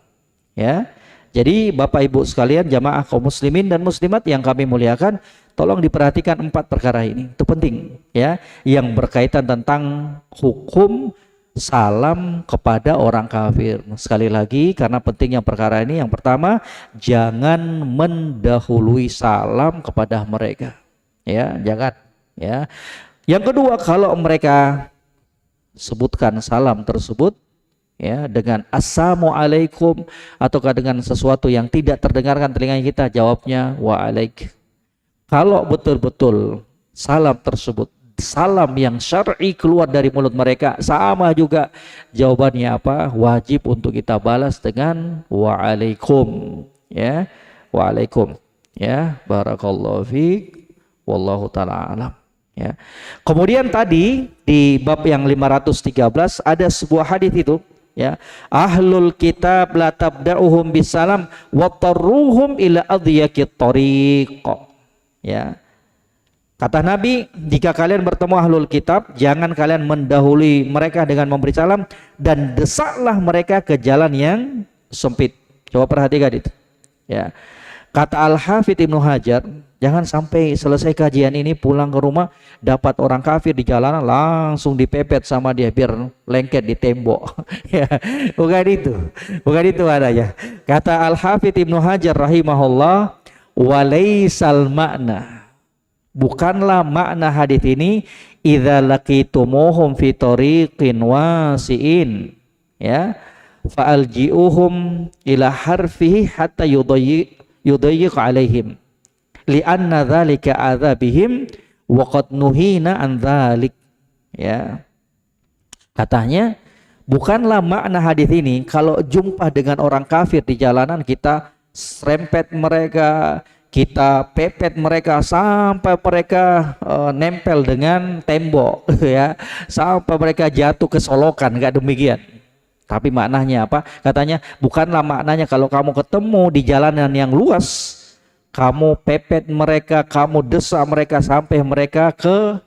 ya. Jadi Bapak Ibu sekalian, jamaah kaum muslimin dan muslimat yang kami muliakan, tolong diperhatikan 4 perkara ini. Itu penting, ya, yang berkaitan tentang hukum salam kepada orang kafir. Sekali lagi, karena pentingnya perkara ini, yang pertama, jangan mendahului salam kepada mereka, ya, jangan, ya. Yang kedua, kalau mereka sebutkan salam tersebut, ya, dengan assalamualaikum ataukah dengan sesuatu yang tidak terdengarkan telinga kita, jawabnya wa'alaik. Kalau betul-betul salam tersebut salam yang syar'i keluar dari mulut mereka, sama juga jawabannya apa? Wajib untuk kita balas dengan wa'alaikum, ya, wa'alaikum, ya, barakallahu fiik, wallahu ta'ala alam, ya. Kemudian tadi di bab yang 513 ada sebuah hadis itu, ya, ahlul kitab la tabda'uhum bisalam wa tarruhum ila adhyaqit tariq, ya. Kata Nabi, jika kalian bertemu ahlul kitab, jangan kalian mendahului mereka dengan memberi salam dan desaklah mereka ke jalan yang sempit. Coba perhatikan itu, ya. Kata Al-Hafidz Ibnu Hajar, jangan sampai selesai kajian ini pulang ke rumah dapat orang kafir di jalanan langsung dipepet sama dia biar lengket di tembok. Ya, bukan itu adanya. Kata Al-Hafidz Ibnu Hajar rahimahullah, walaisal makna, bukanlah makna hadis ini idza laqitumuhum fi tariqin wasi'in, ya, fa'alji'uhum ila harfihi hatta yudayyiq alaihim li'anna dzalika adzabihim wa qad nuhina an dzalik, ya. Katanya bukanlah makna hadis ini kalau jumpa dengan orang kafir di jalanan kita serempet mereka, kita pepet mereka sampai mereka nempel dengan tembok ya, sampai mereka jatuh ke solokan, enggak demikian. Tapi maknanya apa? Katanya bukanlah maknanya kalau kamu ketemu di jalanan yang luas, kamu pepet mereka, kamu desak mereka sampai mereka ke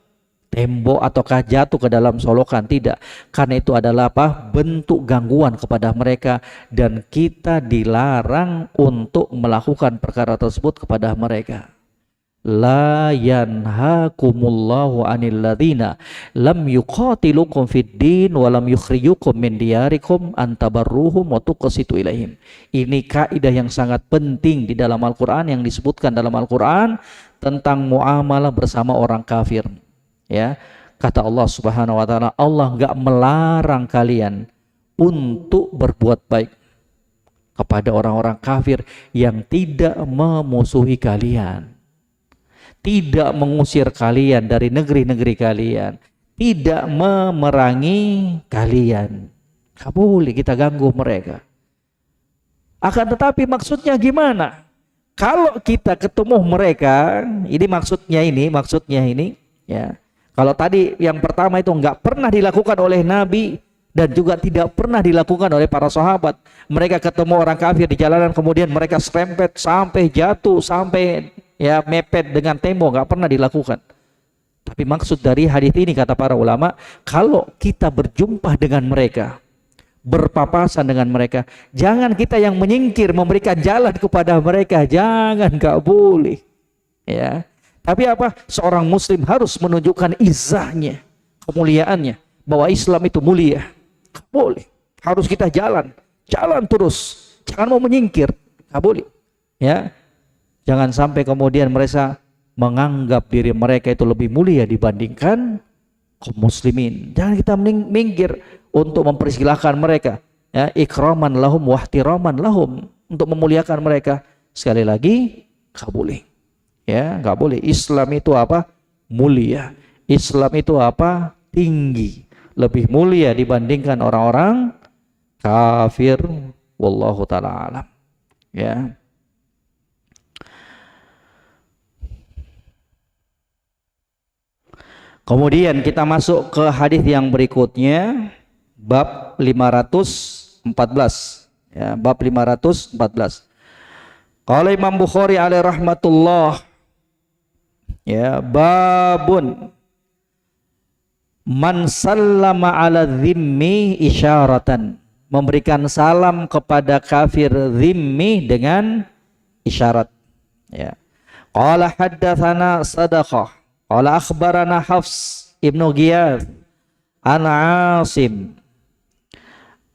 tembok ataukah jatuh ke dalam solokan. Tidak, karena itu adalah apa? Bentuk gangguan kepada mereka, dan kita dilarang untuk melakukan perkara tersebut kepada mereka. La yanhakumullahu 'anil ladzina lam yuqatilukum fid din wa lam yukhrijukum min diyarikum an tabarruhum wa tuqsitu ilaihim. Ini kaidah yang sangat penting di dalam Al-Qur'an, yang disebutkan dalam Al-Qur'an tentang muamalah bersama orang kafir. Ya, kata Allah Subhanahu wa taala, Allah enggak melarang kalian untuk berbuat baik kepada orang-orang kafir yang tidak memusuhi kalian, tidak mengusir kalian dari negeri-negeri kalian, tidak memerangi kalian. Enggak boleh kita ganggu mereka. Akan tetapi maksudnya gimana? Kalau kita ketemu mereka, ini maksudnya ini ya. Kalau tadi yang pertama itu enggak pernah dilakukan oleh Nabi dan juga tidak pernah dilakukan oleh para sahabat. Mereka ketemu orang kafir di jalanan, kemudian mereka serempet sampai jatuh, sampai ya mepet dengan tembok, enggak pernah dilakukan. Tapi maksud dari hadis ini, kata para ulama, kalau kita berjumpa dengan mereka, berpapasan dengan mereka, jangan kita yang menyingkir, memberikan jalan kepada mereka, jangan, enggak boleh. Ya. Tapi apa? Seorang muslim harus menunjukkan izahnya, kemuliaannya, bahwa Islam itu mulia. Enggak boleh. Harus kita jalan terus. Jangan mau menyingkir. Enggak boleh. Ya. Jangan sampai kemudian mereka menganggap diri mereka itu lebih mulia dibandingkan kaum muslimin. Jangan kita minggir untuk mempersilahkan mereka, ya, ikraman lahum wahtiraman lahum, untuk memuliakan mereka. Sekali lagi, enggak boleh. Ya, enggak boleh. Islam itu apa? Mulia. Islam itu apa? Tinggi. Lebih mulia dibandingkan orang-orang kafir. Wallahu ta'ala alam. Ya. Kemudian kita masuk ke hadis yang berikutnya, bab 514. Ya, bab 514. Qala Imam Bukhari alaihi rahmatullah, ya, babun man sallama ala dhimmi isyaratan, memberikan salam kepada kafir dhimmi dengan isyarat. Ya. Qala haddatsana Sadaqah, qala akhbarana Hafs ibnu Ghiyath an Asim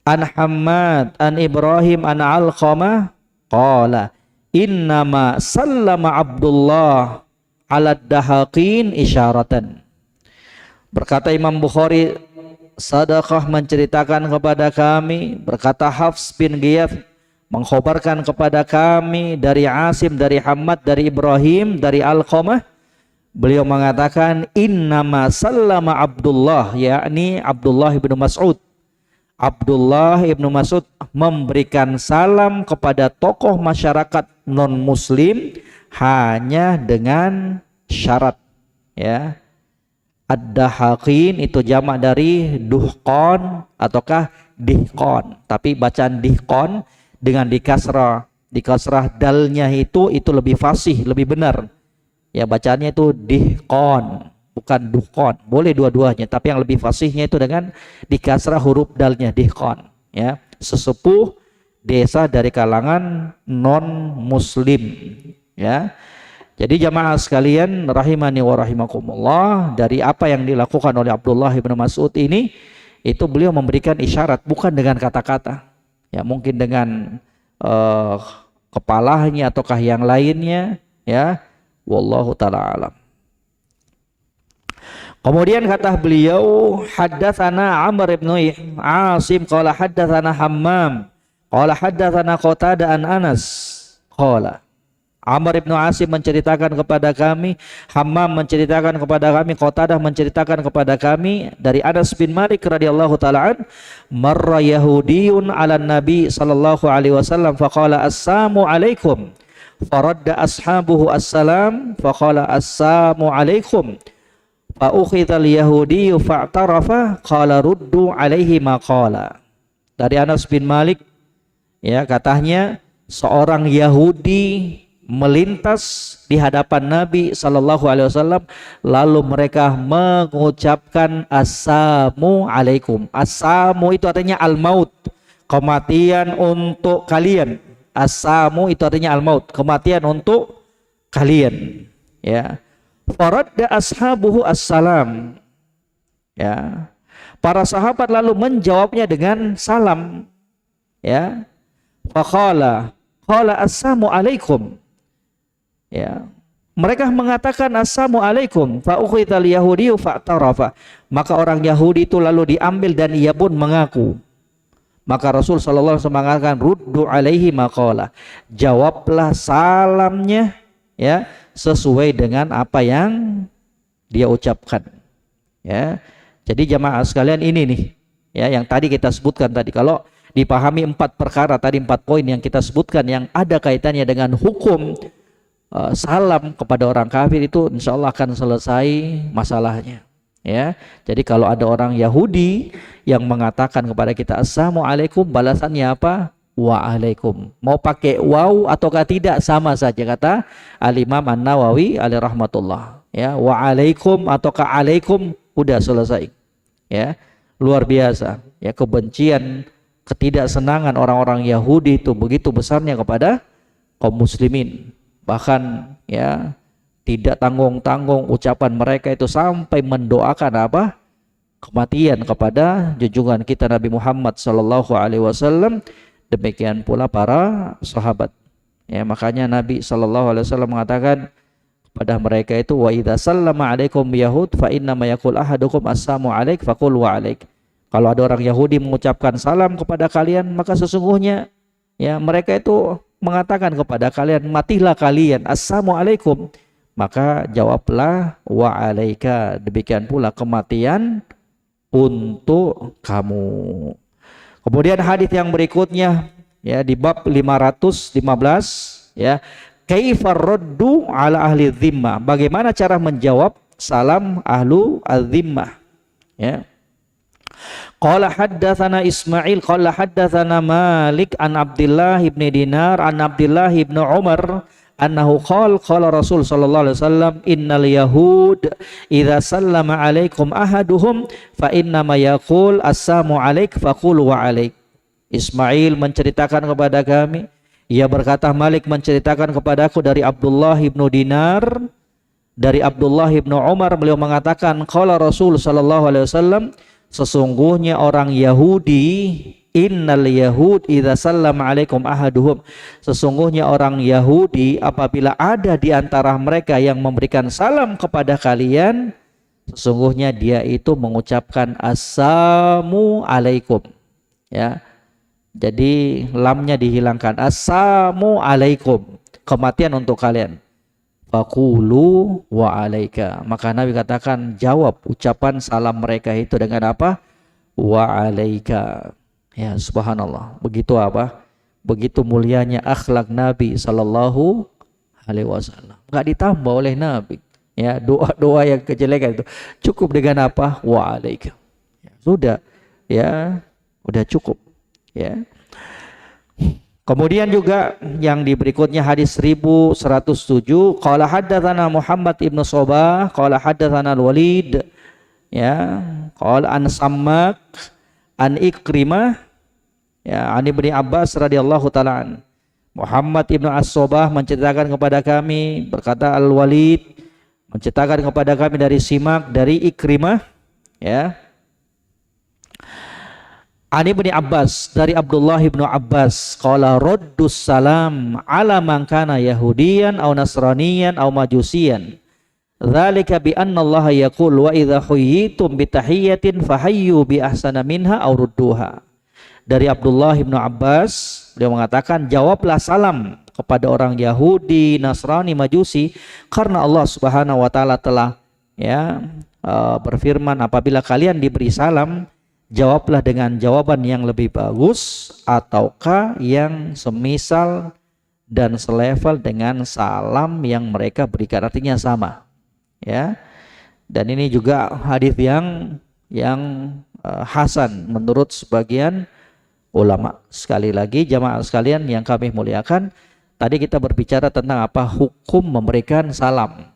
an Hammad an Ibrahim an Alqamah qala innama sallama Abdullah ala dahaqin isyaratan. Berkata Imam Bukhari, Sadaqah menceritakan kepada kami, berkata Hafs bin Ghiyath mengkhabarkan kepada kami dari Asim, dari Hammad, dari Ibrahim, dari Alqamah. Beliau mengatakan innama sallama Abdullah, yakni Abdullah ibnu Mas'ud. Abdullah ibnu Mas'ud memberikan salam kepada tokoh masyarakat non muslim hanya dengan syarat, ya. Ad-dahaqin itu jamak dari duhqon ataukah dihqon, tapi bacaan dihqon dengan dikasrah dalnya itu lebih fasih, lebih benar. Ya, bacaannya itu dihqon, bukan duhqon. Boleh dua-duanya, tapi yang lebih fasihnya itu dengan dikasrah huruf dalnya, dihqon. Ya, sesepuh desa dari kalangan non muslim. Ya, jadi jamaah sekalian rahimani wa rahimakumullah, dari apa yang dilakukan oleh Abdullah bin Mas'ud ini, itu beliau memberikan isyarat, bukan dengan kata-kata. Ya, mungkin dengan kepalanya ataukah yang lainnya, ya. Wallahu ta'ala alam. Kemudian kata beliau, haddatsana Amr ibn Asim qala haddatsana Hammam qala haddatsana Qatadah an Anas qala. Amr ibn Asim menceritakan kepada kami, Hammam menceritakan kepada kami, Qatadah menceritakan kepada kami dari Anas bin Malik radhiyallahu ta'ala an, marra yahudiyun ala nabi sallallahu alaihi wasallam faqala assalamu alaikum faradda ashabuhu assalam faqala assalamu alaikum fa ukhidhal yahudiyyu fa'tarafa qala ruddu alaihi ma qala. Dari Anas bin Malik, ya, katanya seorang Yahudi melintas di hadapan Nabi sallallahu alaihi wasallam, lalu mereka mengucapkan assalamu alaikum. Assalamu itu artinya al-maut, kematian untuk kalian. Assalamu itu artinya al-maut, kematian untuk kalian, ya. Faradda ashabuhu assalam, ya. Para sahabat lalu menjawabnya dengan salam, ya. Faqala qala assalamu alaikum, ya. Mereka mengatakan assalamu alaikum, fa ukhidhal yahudiyyu fa'tarafa. Maka orang Yahudi itu lalu diambil dan ia pun mengaku. Maka Rasul sallallahu alaihi wasallam mengatakan ruddu alaihi maqala, jawablah salamnya, ya, sesuai dengan apa yang dia ucapkan, ya. Jadi jamaah sekalian, ini nih, ya, yang tadi kita sebutkan tadi, kalau dipahami 4 perkara tadi, 4 poin yang kita sebutkan yang ada kaitannya dengan hukum salam kepada orang kafir, itu insya Allah akan selesai masalahnya, ya. Jadi kalau ada orang Yahudi yang mengatakan kepada kita assalamu alaikum, balasannya apa? Waalaikum. Mau pakai waw ataukah tidak sama saja, kata Al-Imam An-Nawawi alaihi rahmatullah, ya. Waalaikum ataukah alaikum, udah selesai, ya. Luar biasa, ya, kebencian, ketidaksenangan orang-orang Yahudi itu begitu besarnya kepada kaum muslimin. Bahkan, ya, tidak tanggung-tanggung ucapan mereka itu sampai mendoakan apa? Kematian kepada junjungan kita Nabi Muhammad sallallahu alaihi wasallam. Demikian pula para sahabat, ya. Makanya Nabi sallallahu alaihi wasallam mengatakan kepada mereka itu, wa idza sallama alaikum yahud fa inna ma yaqul ahadukum assalamu alaik faqul wa alaik. Kalau ada orang Yahudi mengucapkan salam kepada kalian, maka sesungguhnya, ya, mereka itu mengatakan kepada kalian, matilah kalian, assalamu alaikum, maka jawablah wa alaika, demikian pula kematian untuk kamu. Kemudian hadis yang berikutnya, ya, di bab 515, ya, kaifar raddu ala ahli dhimmah, bagaimana cara menjawab salam ahlu az-zimmah, ya. Qala haddatsana Ismail qala haddatsana Malik an Abdullah ibn Dinar an Abdullah ibn Umar annahu qala Rasul sallallahu alaihi wasallam innal yahud idza sallama alaikum ahaduhum fa inna ma yaqul assalamu alaik faqul wa alaik. Ismail menceritakan kepada kami, ia berkata, Malik menceritakan kepadaku dari Abdullah ibnu Dinar, dari Abdullah ibnu Umar, beliau mengatakan qala Rasul sallallahu alaihi wasallam, sesungguhnya orang Yahudi, innal yahud idza sallama alaikum ahaduhum, sesungguhnya orang Yahudi apabila ada di antara mereka yang memberikan salam kepada kalian, sesungguhnya dia itu mengucapkan assalamu alaikum, ya. Jadi lamnya dihilangkan, assalamu alaikum, kematian untuk kalian. Faqulu wa alaika, maka Nabi katakan jawab ucapan salam mereka itu dengan apa? Wa alaika. Ya, subhanallah, begitu apa? Begitu mulianya akhlak Nabi sallallahu alaihi wasallam. Enggak ditambah oleh Nabi, ya, doa-doa yang kejelekan itu. Cukup dengan apa? Wa alaika. Ya, sudah, ya, udah cukup, ya. Kemudian juga yang di berikutnya hadis 1107, qala haddatsana Muhammad ibnu Sobah qala haddatsana Al-Walid, ya, qala an Sammak an Ikrimah, ya, an Ibnu Abbas radhiyallahu taala an. Muhammad ibnu As-Sobah menceritakan kepada kami, berkata Al-Walid menceritakan kepada kami dari Simak, dari Ikrimah, ya, an Ibnu Abbas, dari Abdullah ibnu Abbas, qala raddus salam ala man kana yahudiyan aw nasraniyan aw majusiyan, dzalika bi anna Allah yaqul wa idza huyyitum bi tahiyyatin fahayyu bi ahsana minha aw rudduha. Dari Abdullah ibnu Abbas, beliau mengatakan jawablah salam kepada orang Yahudi, Nasrani, Majusi, karena Allah Subhanahu wa taala telah, ya, berfirman, apabila kalian diberi salam, jawablah dengan jawaban yang lebih bagus ataukah yang semisal dan selevel dengan salam yang mereka berikan, artinya sama, ya. Dan ini juga hadis yang hasan menurut sebagian ulama. Sekali lagi jamaah sekalian yang kami muliakan, tadi kita berbicara tentang apa hukum memberikan salam,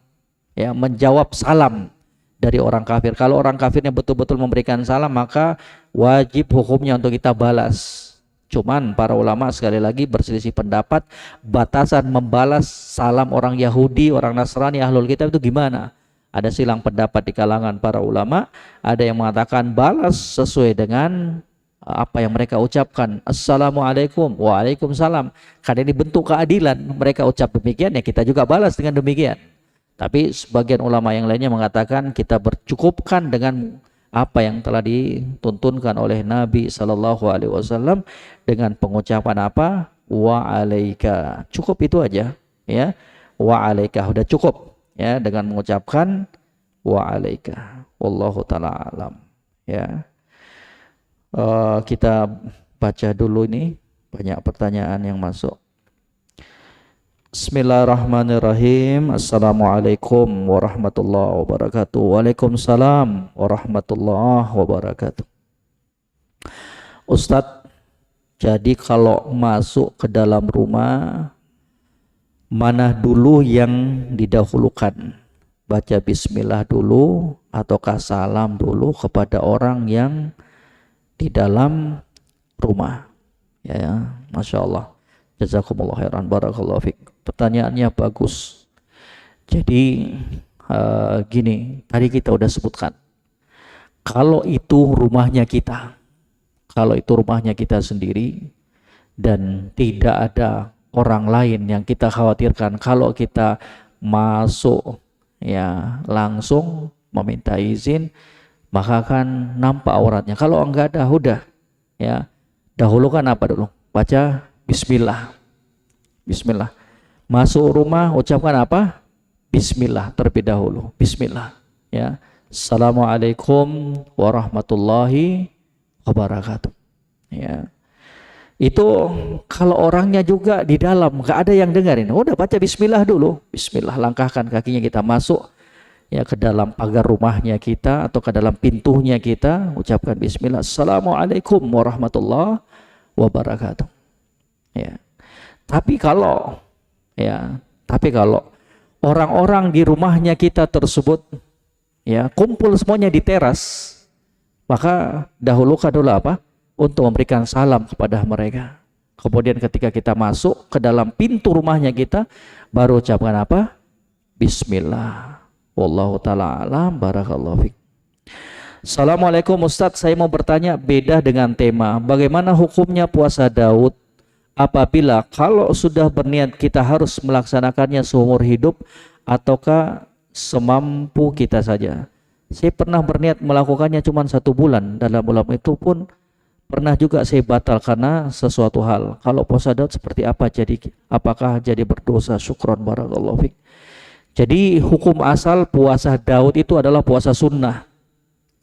ya, menjawab salam dari orang kafir. Kalau orang kafirnya betul-betul memberikan salam, maka wajib hukumnya untuk kita balas. Cuman para ulama sekali lagi berselisih pendapat batasan membalas salam orang Yahudi, orang Nasrani, Ahlul Kitab itu gimana. Ada silang pendapat di kalangan para ulama. Ada yang mengatakan balas sesuai dengan apa yang mereka ucapkan. Assalamualaikum, waalaikumsalam. Karena ini bentuk keadilan, mereka ucap demikian, ya kita juga balas dengan demikian. Tapi sebagian ulama yang lainnya mengatakan kita bercukupkan dengan apa yang telah dituntunkan oleh Nabi Sallallahu Alaihi Wasallam dengan pengucapan apa? Wa alaika. Cukup itu aja, ya. Wa alaika udah cukup, ya, dengan mengucapkan wa alaika. Wallahu taala alam, ya. Kita baca dulu, ini banyak pertanyaan yang masuk. Bismillahirrahmanirrahim. Assalamualaikum warahmatullahi wabarakatuh. Waalaikumsalam warahmatullahi wabarakatuh. Ustadz, jadi kalau masuk ke dalam rumah, mana dulu yang didahulukan? Baca bismillah dulu ataukah salam dulu kepada orang yang di dalam rumah? Ya, Masya Allah. Jazakumullah khairan, barakallahu fiik. Pertanyaannya bagus. Jadi gini, tadi kita udah sebutkan, kalau itu rumahnya kita, kalau itu rumahnya kita sendiri dan tidak ada orang lain yang kita khawatirkan, kalau kita masuk, ya, langsung meminta izin, maka akan nampak auratnya. Kalau enggak ada, udah, ya, dahulukan apa dulu? Baca bismillah. Bismillah. Masuk rumah ucapkan apa? Bismillah terlebih dahulu. Bismillah, ya. Assalamualaikum warahmatullahi wabarakatuh. Ya. Itu kalau orangnya juga di dalam, nggak ada yang dengerin, udah baca bismillah dulu. Bismillah, langkahkan kakinya kita masuk, ya, ke dalam pagar rumahnya kita atau ke dalam pintunya kita, ucapkan bismillah. Assalamualaikum warahmatullahi wabarakatuh. Ya. Tapi kalau orang-orang di rumahnya kita tersebut, ya, kumpul semuanya di teras, maka dahulukan dulu apa? Untuk memberikan salam kepada mereka. Kemudian ketika kita masuk ke dalam pintu rumahnya kita, baru ucapkan apa? Bismillah. Wallahu ta'ala alam, barakallahu fiik. Assalamualaikum Ustadz, saya mau bertanya beda dengan tema. Bagaimana hukumnya puasa Daud apabila kalau sudah berniat kita harus melaksanakannya seumur hidup ataukah semampu kita saja? Saya pernah berniat melakukannya cuma 1 bulan, dalam bulan itu pun pernah juga saya batal karena sesuatu hal. Kalau puasa Daud seperti apa, jadi apakah jadi berdosa? Syukron, barakallahu fiik. Jadi hukum asal puasa Daud itu adalah puasa sunnah,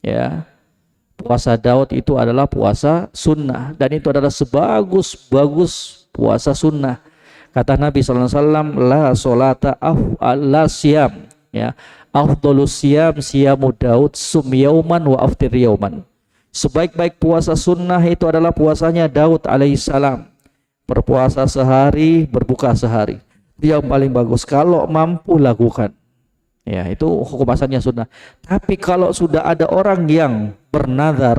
ya. Puasa Daud itu adalah puasa sunnah, dan itu adalah sebagus-bagus puasa sunnah. Kata Nabi SAW, la sholata la siyam, ya, afdolus siyam siyamu Daud sum yauman wa aftir yauman. Sebaik-baik puasa sunnah itu adalah puasanya Daud alaihissalam, berpuasa sehari, berbuka sehari. Yang paling bagus kalau mampu lakukan. Ya, itu hukum asalnya sunnah. Tapi kalau sudah ada orang yang bernazar,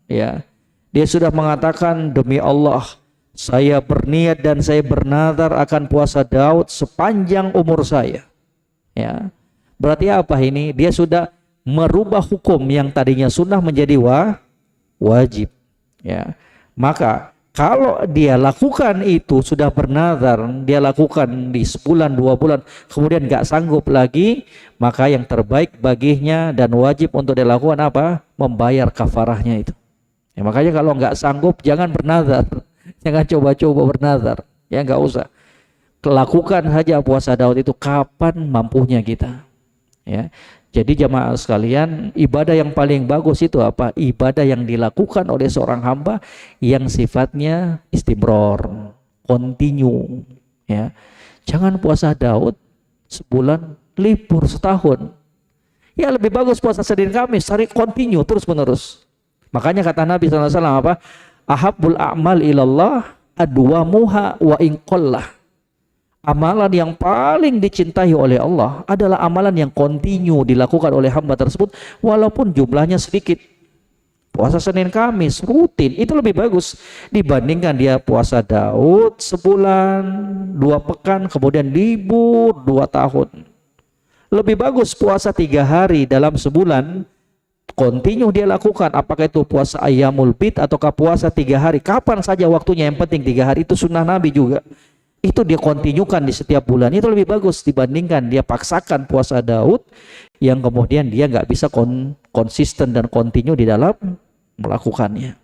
ya, dia sudah mengatakan demi Allah saya berniat dan saya bernazar akan puasa Daud sepanjang umur saya, ya, berarti apa ini? Dia sudah merubah hukum yang tadinya sunnah menjadi wajib, ya. Maka kalau dia lakukan itu, sudah bernazar, dia lakukan di sebulan 2 bulan, kemudian gak sanggup lagi, maka yang terbaik baginya dan wajib untuk dilakukan apa? Membayar kafarahnya itu. Ya, makanya kalau gak sanggup jangan bernazar, jangan coba-coba bernazar, ya, gak usah. Lakukan saja puasa Daud itu kapan mampunya kita, ya. Jadi jamaah sekalian, ibadah yang paling bagus itu apa? Ibadah yang dilakukan oleh seorang hamba yang sifatnya istimror, continue, Ya, jangan puasa Daud sebulan, libur setahun. Ya lebih bagus puasa Senin Kamis, cari continue terus menerus. Makanya kata Nabi SAW apa? Ahabbul a'mal ilallah adwamuha wa in qallah. Amalan yang paling dicintai oleh Allah adalah amalan yang continue dilakukan oleh hamba tersebut walaupun jumlahnya sedikit. Puasa Senin Kamis rutin itu lebih bagus dibandingkan dia puasa Daud sebulan, 2 pekan, kemudian libur 2 tahun. Lebih bagus puasa 3 hari dalam sebulan, continue dia lakukan, apakah itu puasa Ayyamul Bid ataukah puasa 3 hari, kapan saja waktunya, yang penting 3 hari, itu sunnah Nabi juga. Itu dia kontinukan di setiap bulan, itu lebih bagus dibandingkan dia paksakan puasa Daud yang kemudian dia nggak bisa konsisten dan kontinu di dalam melakukannya.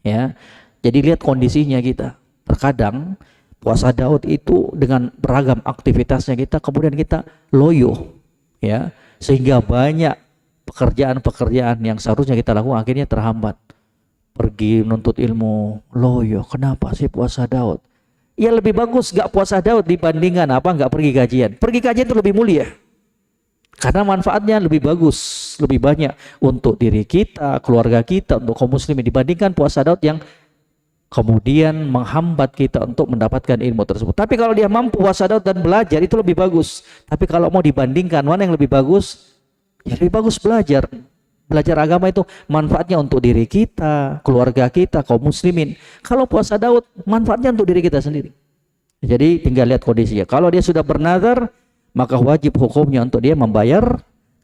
Ya, jadi lihat kondisinya kita. Terkadang puasa Daud itu dengan beragam aktivitasnya kita, kemudian kita loyo, ya, sehingga banyak pekerjaan-pekerjaan yang seharusnya kita lakukan akhirnya terhambat. Pergi menuntut ilmu, loyo, kenapa sih puasa Daud? Ya lebih bagus gak puasa Daud dibandingkan apa gak pergi kajian. Pergi kajian itu lebih mulia karena manfaatnya lebih bagus, lebih banyak untuk diri kita, keluarga kita, untuk kaum muslimin dibandingkan puasa Daud yang kemudian menghambat kita untuk mendapatkan ilmu tersebut. Tapi kalau dia mampu puasa Daud dan belajar itu lebih bagus. Tapi kalau mau dibandingkan mana yang lebih bagus, ya lebih bagus belajar. Belajar agama itu manfaatnya untuk diri kita, keluarga kita, kaum muslimin. Kalau puasa Daud manfaatnya untuk diri kita sendiri. Jadi tinggal lihat kondisinya. Kalau dia sudah bernazar, maka wajib hukumnya untuk dia membayar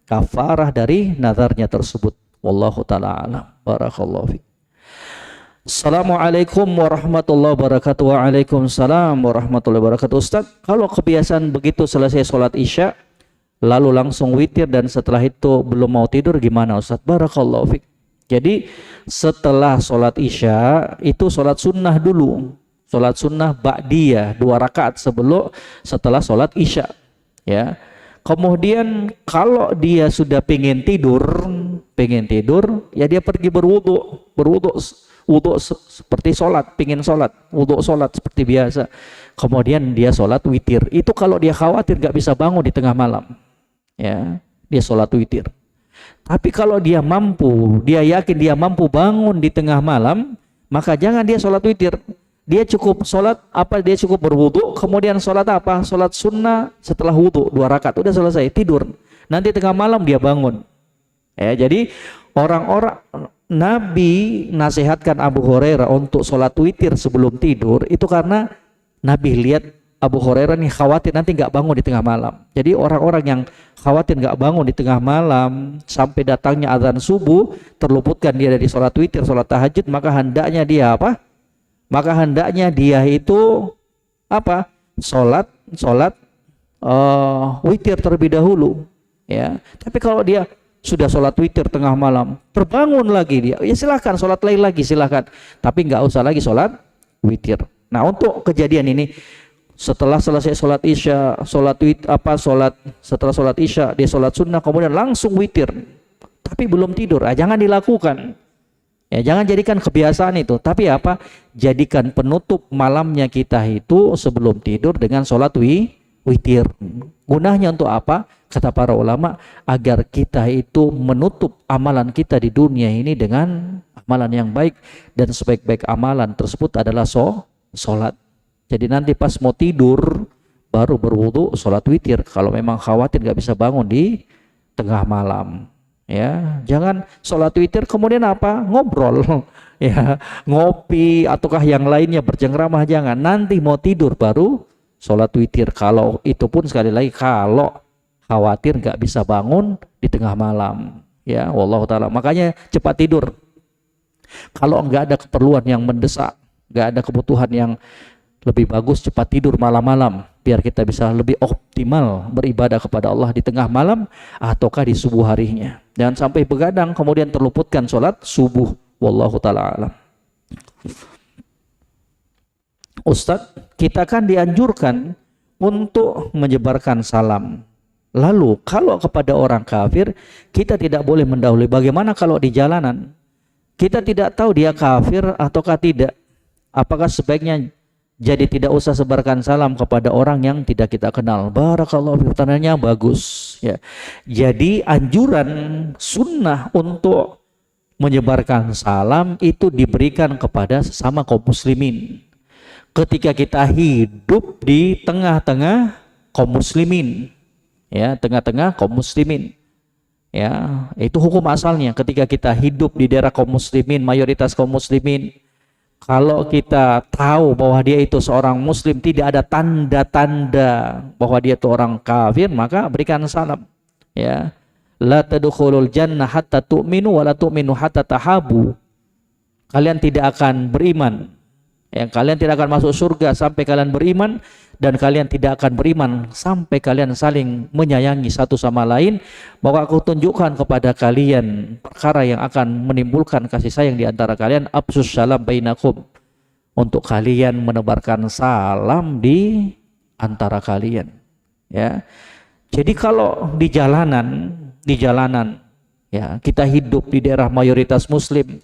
kafarah dari nazarnya tersebut. Wallahu ta'ala alam. Barakallahu fiik. Assalamualaikum warahmatullahi wabarakatuh. Waalaikumsalam warahmatullahi wabarakatuh. Ustaz, kalau kebiasaan begitu selesai sholat isya lalu langsung witir dan setelah itu belum mau tidur gimana Ustaz? Barakallahu fiik. Jadi setelah sholat isya itu sholat sunnah dulu, sholat sunnah ba'diyah 2 rakaat setelah sholat isya, ya. Kemudian kalau dia sudah pengen tidur ya dia pergi berwudu seperti sholat, pengen sholat, wudu sholat seperti biasa. Kemudian dia sholat witir. Itu kalau dia khawatir gak bisa bangun di tengah malam, ya, dia sholat witir. Tapi kalau dia mampu, dia yakin dia mampu bangun di tengah malam, maka jangan dia sholat witir. Dia cukup sholat apa? Dia cukup berwudu, kemudian sholat apa? Sholat sunnah setelah wudu 2 rakaat, udah selesai, tidur. Nanti tengah malam dia bangun. Ya, jadi orang-orang Nabi nasihatkan Abu Hurairah untuk sholat witir sebelum tidur itu karena Nabi lihat Abu Hurairah nih khawatir nanti nggak bangun di tengah malam. Jadi orang-orang yang khawatir nggak bangun di tengah malam sampai datangnya azan subuh, terluputkan dia dari sholat witir, sholat tahajud, maka hendaknya dia apa? Maka hendaknya dia itu apa? Sholat witir terlebih dahulu, ya. Tapi kalau dia sudah sholat witir tengah malam, terbangun lagi dia, ya silahkan sholat lain lagi, silahkan. Tapi nggak usah lagi sholat witir. Nah, untuk kejadian ini setelah selesai sholat isya, setelah sholat isya dia sholat sunnah, kemudian langsung witir, tapi belum tidur. Jangan dilakukan. Ya, jangan jadikan kebiasaan itu. Tapi apa? Jadikan penutup malamnya kita itu sebelum tidur dengan sholat witir. Gunanya untuk apa? Kata para ulama, agar kita itu menutup amalan kita di dunia ini dengan amalan yang baik, dan sebaik-baik amalan tersebut adalah sholat. Jadi nanti pas mau tidur baru berwudu sholat witir kalau memang khawatir nggak bisa bangun di tengah malam. Ya, jangan sholat witir kemudian apa? Ngobrol, ya, ngopi ataukah yang lainnya, bercengkrama, jangan. Nanti mau tidur baru sholat witir. Kalau itu pun sekali lagi kalau khawatir nggak bisa bangun di tengah malam, ya. Wallahu taala. Makanya cepat tidur. Kalau nggak ada keperluan yang mendesak, nggak ada kebutuhan yang lebih bagus, cepat tidur malam-malam biar kita bisa lebih optimal beribadah kepada Allah di tengah malam ataukah di subuh harinya. Jangan sampai begadang kemudian terluputkan sholat subuh. Wallahu taala alam. Ustadz, kita kan dianjurkan untuk menyebarkan salam. Lalu kalau kepada orang kafir kita tidak boleh mendahului. Bagaimana kalau di jalanan kita tidak tahu dia kafir ataukah tidak? Apakah sebaiknya Jadi tidak usah sebarkan salam kepada orang yang tidak kita kenal. Barakallahu fiik, tandanya bagus ya. Jadi anjuran sunnah untuk menyebarkan salam itu diberikan kepada sesama kaum muslimin. Ketika kita hidup di tengah-tengah kaum muslimin, ya, tengah-tengah kaum muslimin. Ya, itu hukum asalnya. Ketika kita hidup di daerah kaum muslimin, mayoritas kaum muslimin, kalau kita tahu bahwa dia itu seorang muslim, tidak ada tanda-tanda bahwa dia itu orang kafir, maka berikan salam. Ya. La tadkhulul jannah hatta tu'minu wa la tu'minu hatta tahabu. Kalian tidak akan beriman. Ya, kalian tidak akan masuk surga sampai kalian beriman, dan kalian tidak akan beriman sampai kalian saling menyayangi satu sama lain. Maka aku tunjukkan kepada kalian perkara yang akan menimbulkan kasih sayang di antara kalian. Absus salam bainakum, untuk kalian menebarkan salam di antara kalian. Ya, jadi kalau di jalanan ya, kita hidup di daerah mayoritas muslim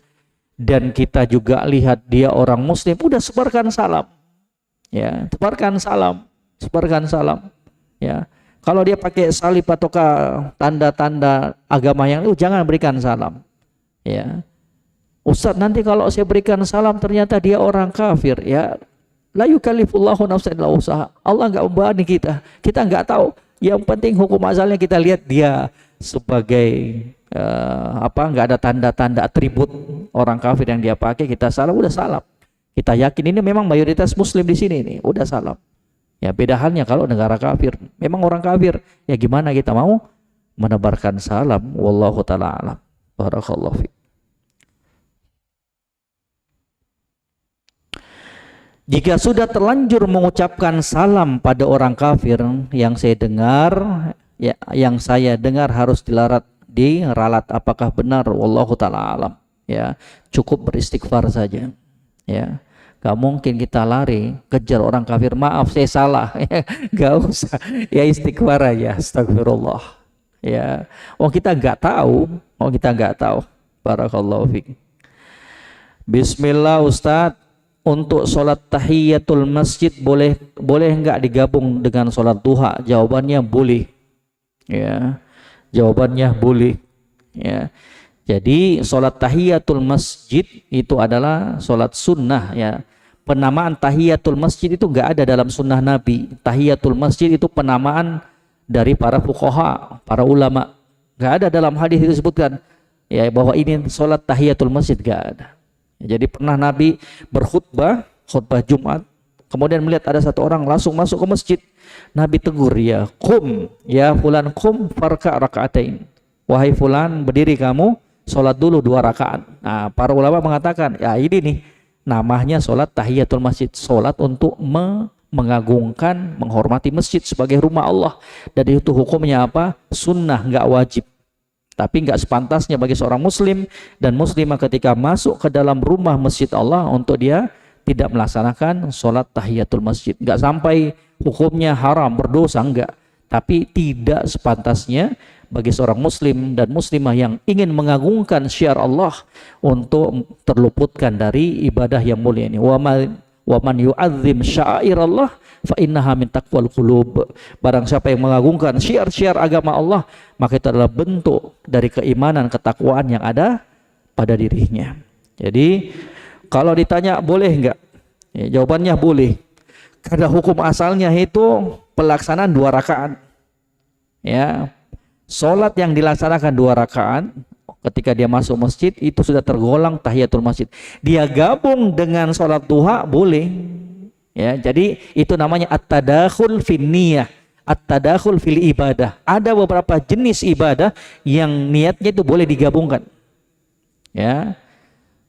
dan kita juga lihat dia orang muslim, udah sebarkan salam. Ya, sebarkan salam. Ya, kalau dia pakai salib ataukah tanda-tanda agama yang itu, jangan berikan salam. Ya, Ustaz, nanti kalau saya berikan salam ternyata dia orang kafir, ya, la yukallifullahu nafsan illa wus'aha. Allah nggak membebani kita nggak tahu. Yang penting hukum asalnya kita lihat dia sebagai nggak ada tanda-tanda atribut orang kafir yang dia pakai, kita salam, udah salam. Kita yakin ini memang mayoritas muslim di sini nih, udah salam. Ya, beda halnya kalau negara kafir, memang orang kafir, ya gimana kita mau menebarkan salam. Wallahu taala alam. Barakallahu fiik. Jika sudah terlanjur mengucapkan salam pada orang kafir, yang saya dengar harus diralat apakah benar. Wallahu taala alam. Ya, cukup beristighfar saja. Ya, gak mungkin kita lari kejar orang kafir, maaf saya salah. Gak usah, ya istighfar aja, astagfirullah. Ya, kita nggak tahu. Barakallahu fiik. Bismillah Ustadz, untuk sholat tahiyatul masjid boleh nggak digabung dengan sholat duha? Jawabannya boleh. Ya, jawabannya boleh. Ya, jadi sholat tahiyatul masjid itu adalah sholat sunnah. Ya, penamaan tahiyatul masjid itu nggak ada dalam sunnah Nabi. Tahiyatul masjid itu penamaan dari para fuqaha, para ulama. Nggak ada dalam hadis disebutkan ya bahwa ini sholat tahiyatul masjid, nggak ada. Jadi pernah Nabi berkhutbah Jumat, kemudian melihat ada satu orang langsung masuk ke masjid. Nabi tegur, ya fulan kum farka rakaatain. Wahai fulan, berdiri kamu, sholat dulu 2 rakaat. Nah, para ulama mengatakan, ya ini nih namanya sholat tahiyatul masjid, sholat untuk mengagungkan, menghormati masjid sebagai rumah Allah. Dan itu hukumnya apa? Sunnah, nggak wajib. Tapi nggak sepantasnya bagi seorang muslim dan muslimah ketika masuk ke dalam rumah masjid Allah untuk dia tidak melaksanakan sholat tahiyatul masjid. Nggak sampai hukumnya haram, berdosa, enggak. Tapi tidak sepantasnya bagi seorang muslim dan muslimah yang ingin mengagungkan syiar Allah untuk terluputkan dari ibadah yang mulia ini. Wa man yu'azzim sya'airallah fa innaha min taqwal qulub. Barang siapa yang mengagungkan syiar-syiar agama Allah, maka itu adalah bentuk dari keimanan, ketakwaan yang ada pada dirinya. Jadi kalau ditanya boleh enggak? Ya, jawabannya boleh. Karena hukum asalnya itu pelaksanaan 2 rakaat. Ya. Salat yang dilaksanakan 2 rakaat ketika dia masuk masjid itu sudah tergolong tahiyatul masjid. Dia gabung dengan sholat duha boleh. Ya, jadi itu namanya at-tadakhul fin niyah, at-tadakhul fil ibadah. Ada beberapa jenis ibadah yang niatnya itu boleh digabungkan. Ya.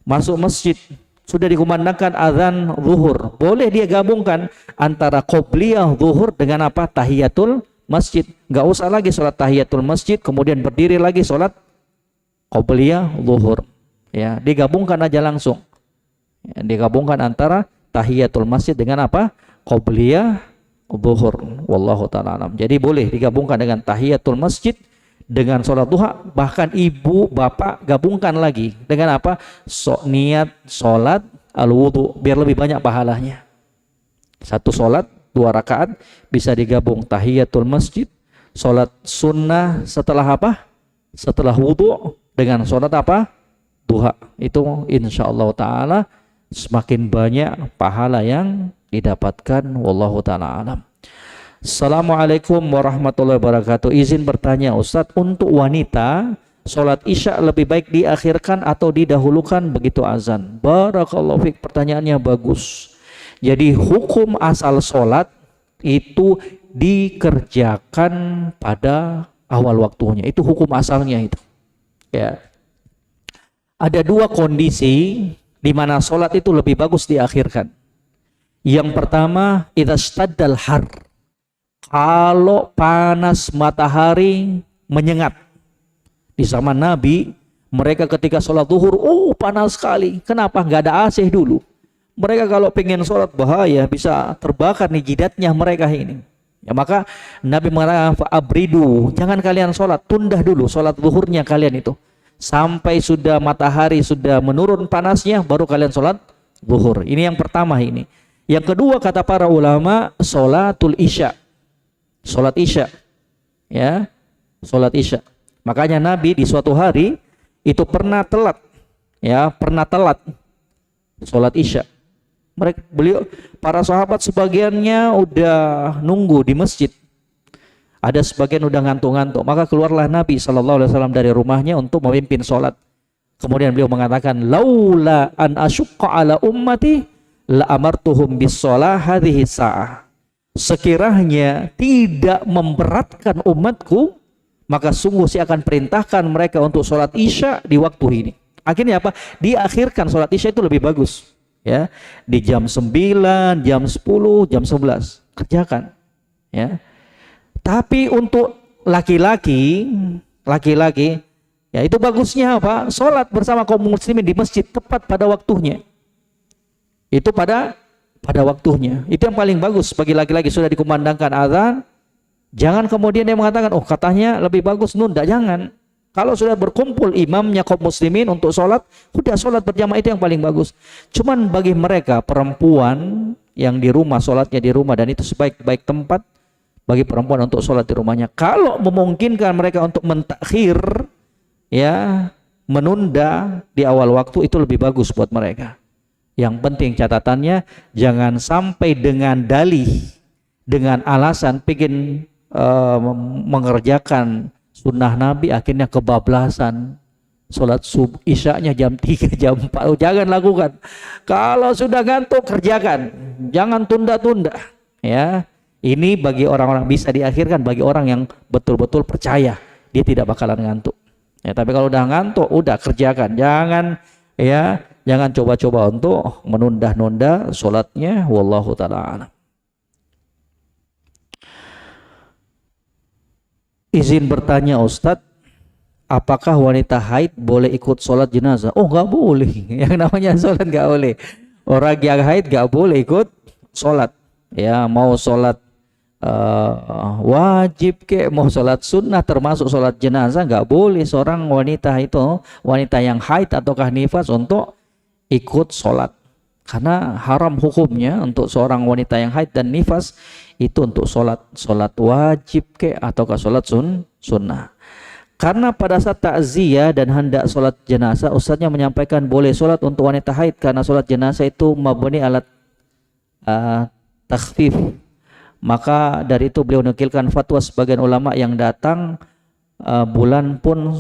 Masuk masjid sudah dikumandangkan azan zuhur, boleh dia gabungkan antara qobliyah zuhur dengan apa? Tahiyatul masjid. Enggak usah lagi sholat tahiyatul masjid kemudian berdiri lagi sholat qobliyah zuhur. Ya, digabungkan aja langsung. Ya, digabungkan antara tahiyatul masjid dengan apa? Qobliyah zuhur. Wallahu ta'ala alam. Jadi boleh digabungkan dengan tahiyatul masjid dengan sholat duha, bahkan ibu bapak gabungkan lagi dengan apa? Niat sholat al-wudu biar lebih banyak pahalanya. Satu sholat 2 rakaat bisa digabung tahiyatul masjid, sholat sunnah setelah apa? Setelah wudhu dengan sholat apa? Duha. Itu insya Allah ta'ala semakin banyak pahala yang didapatkan. Wallahu ta'ala alam. Assalamualaikum warahmatullahi wabarakatuh. Izin bertanya Ustadz, untuk wanita sholat isya lebih baik diakhirkan atau didahulukan begitu azan? Barakallahu fiik, pertanyaannya bagus. Jadi hukum asal sholat itu dikerjakan pada awal waktunya. Itu hukum asalnya itu. Ya. Ada 2 kondisi di mana sholat itu lebih bagus diakhirkan. Yang pertama, idza staddal har. Kalau panas matahari menyengat. Di zaman Nabi, mereka ketika sholat zuhur, panas sekali. Kenapa? Nggak ada AC dulu. Mereka kalau pengen sholat bahaya, bisa terbakar nih jidatnya mereka ini. Ya, maka Nabi mengatakan abridu, jangan kalian sholat, tunda dulu sholat zuhurnya kalian itu sampai sudah matahari sudah menurun panasnya, baru kalian sholat zuhur. Ini yang pertama ini. Yang kedua kata para ulama, sholatul isya, sholat isya, ya, sholat isya. Makanya Nabi di suatu hari itu pernah telat, ya, pernah telat sholat isya. Para sahabat sebagiannya udah nunggu di masjid, ada sebagian udah ngantuk-ngantuk, maka keluarlah Nabi SAW dari rumahnya untuk memimpin sholat. Kemudian beliau mengatakan, laula an asyukka ala ummati la amartuhum bis sholah hadhihi sa'ah. Sekiranya tidak memberatkan umatku, maka sungguh saya akan perintahkan mereka untuk sholat isya di waktu ini. Akhirnya apa? Diakhirkan sholat isya itu lebih bagus. Ya, di jam 9, jam 10, jam 11 kerjakan, ya. Tapi untuk laki-laki ya itu bagusnya apa? Sholat bersama kaum muslimin di masjid tepat pada waktunya. Itu pada waktunya. Itu yang paling bagus bagi laki-laki. Sudah dikumandangkan azan, jangan kemudian dia mengatakan, katanya lebih bagus nunda. Jangan. Kalau sudah berkumpul imamnya kaum muslimin untuk sholat, udah sholat berjamaah, itu yang paling bagus. Cuman bagi mereka perempuan yang di rumah, sholatnya di rumah, dan itu sebaik-baik tempat bagi perempuan untuk sholat di rumahnya. Kalau memungkinkan mereka untuk mentakhir, ya, menunda di awal waktu, itu lebih bagus buat mereka. Yang penting catatannya, jangan sampai dengan dalih, dengan alasan ingin mengerjakan sunnah Nabi akhirnya kebablasan. Sholat isyanya jam 3, jam 4. Jangan lakukan. Kalau sudah ngantuk, kerjakan. Jangan tunda-tunda. Ya, ini bagi orang-orang bisa diakhirkan, bagi orang yang betul-betul percaya dia tidak bakalan ngantuk. Ya, tapi kalau udah ngantuk, udah kerjakan. Jangan coba-coba untuk menunda-nunda sholatnya. Wallahu ta'ala. Izin bertanya Ustadz, apakah wanita haid boleh ikut sholat jenazah? Nggak boleh. Yang namanya sholat nggak boleh. Orang yang haid nggak boleh ikut sholat. Ya, mau sholat wajib mau sholat sunnah termasuk sholat jenazah nggak boleh seorang wanita itu, wanita yang haid ataukah nifas untuk ikut sholat. Karena haram hukumnya untuk seorang wanita yang haid dan nifas itu untuk sholat wajib ataukah sholat sunnah. Karena pada saat takziah dan hendak sholat jenazah, ustadznya menyampaikan boleh sholat untuk wanita haid karena sholat jenazah itu mabni alat takhfif. Maka dari itu beliau nukilkan fatwa sebagian ulama yang datang bulan pun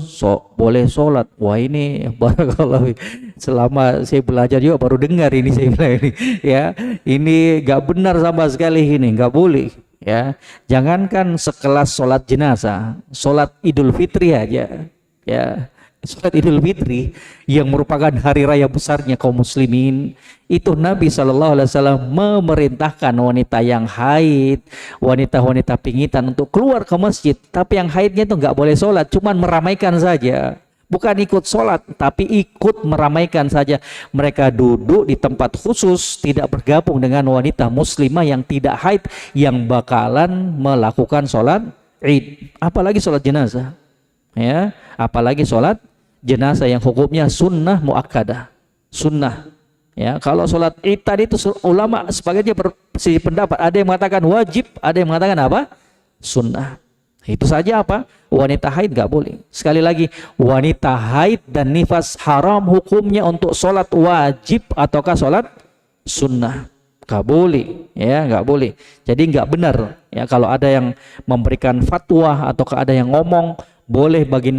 boleh sholat. Wah, ini barakallahu, selama saya belajar juga baru dengar ini, saya bilang ini, ya, ini gak benar sama sekali, ini gak boleh. Ya, jangankan sekelas sholat jenazah, sholat Idul Fitri aja, ya, sholat Idul Fitri yang merupakan hari raya besarnya kaum muslimin, itu Nabi SAW memerintahkan wanita yang haid, wanita-wanita pingitan untuk keluar ke masjid. Tapi yang haidnya itu nggak boleh sholat, cuman meramaikan saja, bukan ikut sholat, tapi ikut meramaikan saja. Mereka duduk di tempat khusus, tidak bergabung dengan wanita muslimah yang tidak haid yang bakalan melakukan sholat id, apalagi sholat jenazah, ya, apalagi sholat jenazah yang hukumnya sunnah muakkadah, sunnah Ya, kalau sholat id tadi itu ulama sebagiannya bersih pendapat. Ada yang mengatakan wajib, ada yang mengatakan apa? Sunnah. Itu saja apa? Wanita haid nggak boleh. Sekali lagi, wanita haid dan nifas haram hukumnya untuk sholat wajib ataukah sholat sunnah. Nggak boleh, ya nggak boleh. Jadi nggak benar. Ya kalau ada yang memberikan fatwa ataukah ada yang ngomong boleh bagi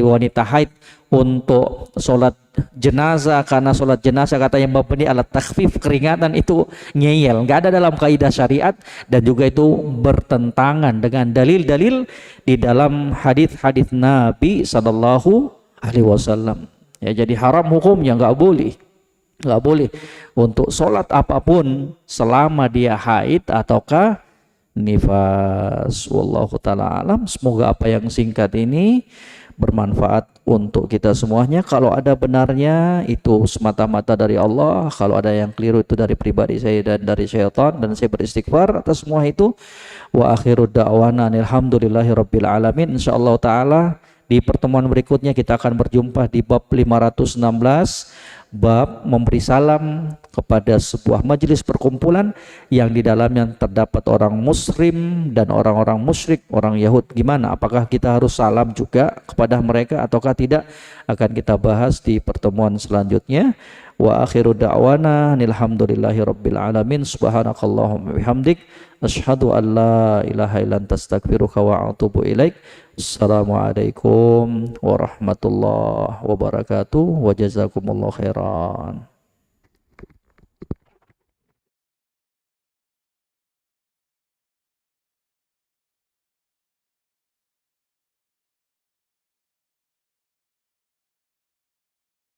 wanita haid untuk sholat jenazah, karena sholat jenazah katanya mabni alat takhfif, keringanan, itu ngeyel, nggak ada dalam kaidah syariat, dan juga itu bertentangan dengan dalil-dalil di dalam hadis-hadis Nabi Sallallahu Alaihi Wasallam. Ya, jadi haram hukumnya, nggak boleh untuk sholat apapun selama dia haid ataukah nifas. Wallahu ta'ala alam. Semoga apa yang singkat ini bermanfaat untuk kita semuanya. Kalau ada benarnya itu semata-mata dari Allah, kalau ada yang keliru itu dari pribadi saya dan dari syaitan, dan saya beristighfar atas semua itu. Wa akhiru da'wana alhamdulillahi rabbil alamin. Insyaallah ta'ala di pertemuan berikutnya kita akan berjumpa di bab 516, bab memberi salam kepada sebuah majelis perkumpulan yang di dalamnya terdapat orang muslim dan orang-orang musyrik, orang Yahud. Gimana? Apakah kita harus salam juga kepada mereka ataukah tidak? Akan kita bahas di pertemuan selanjutnya. Wa akhiru da'wana alhamdulillahi rabbil alamin. Subhanakallahumma bihamdik asyhadu an la ilaha illa anta astaghfiruka wa atubu ilaik. Assalamualaikum warahmatullahi wabarakatuh wa jazakumullahu khairan.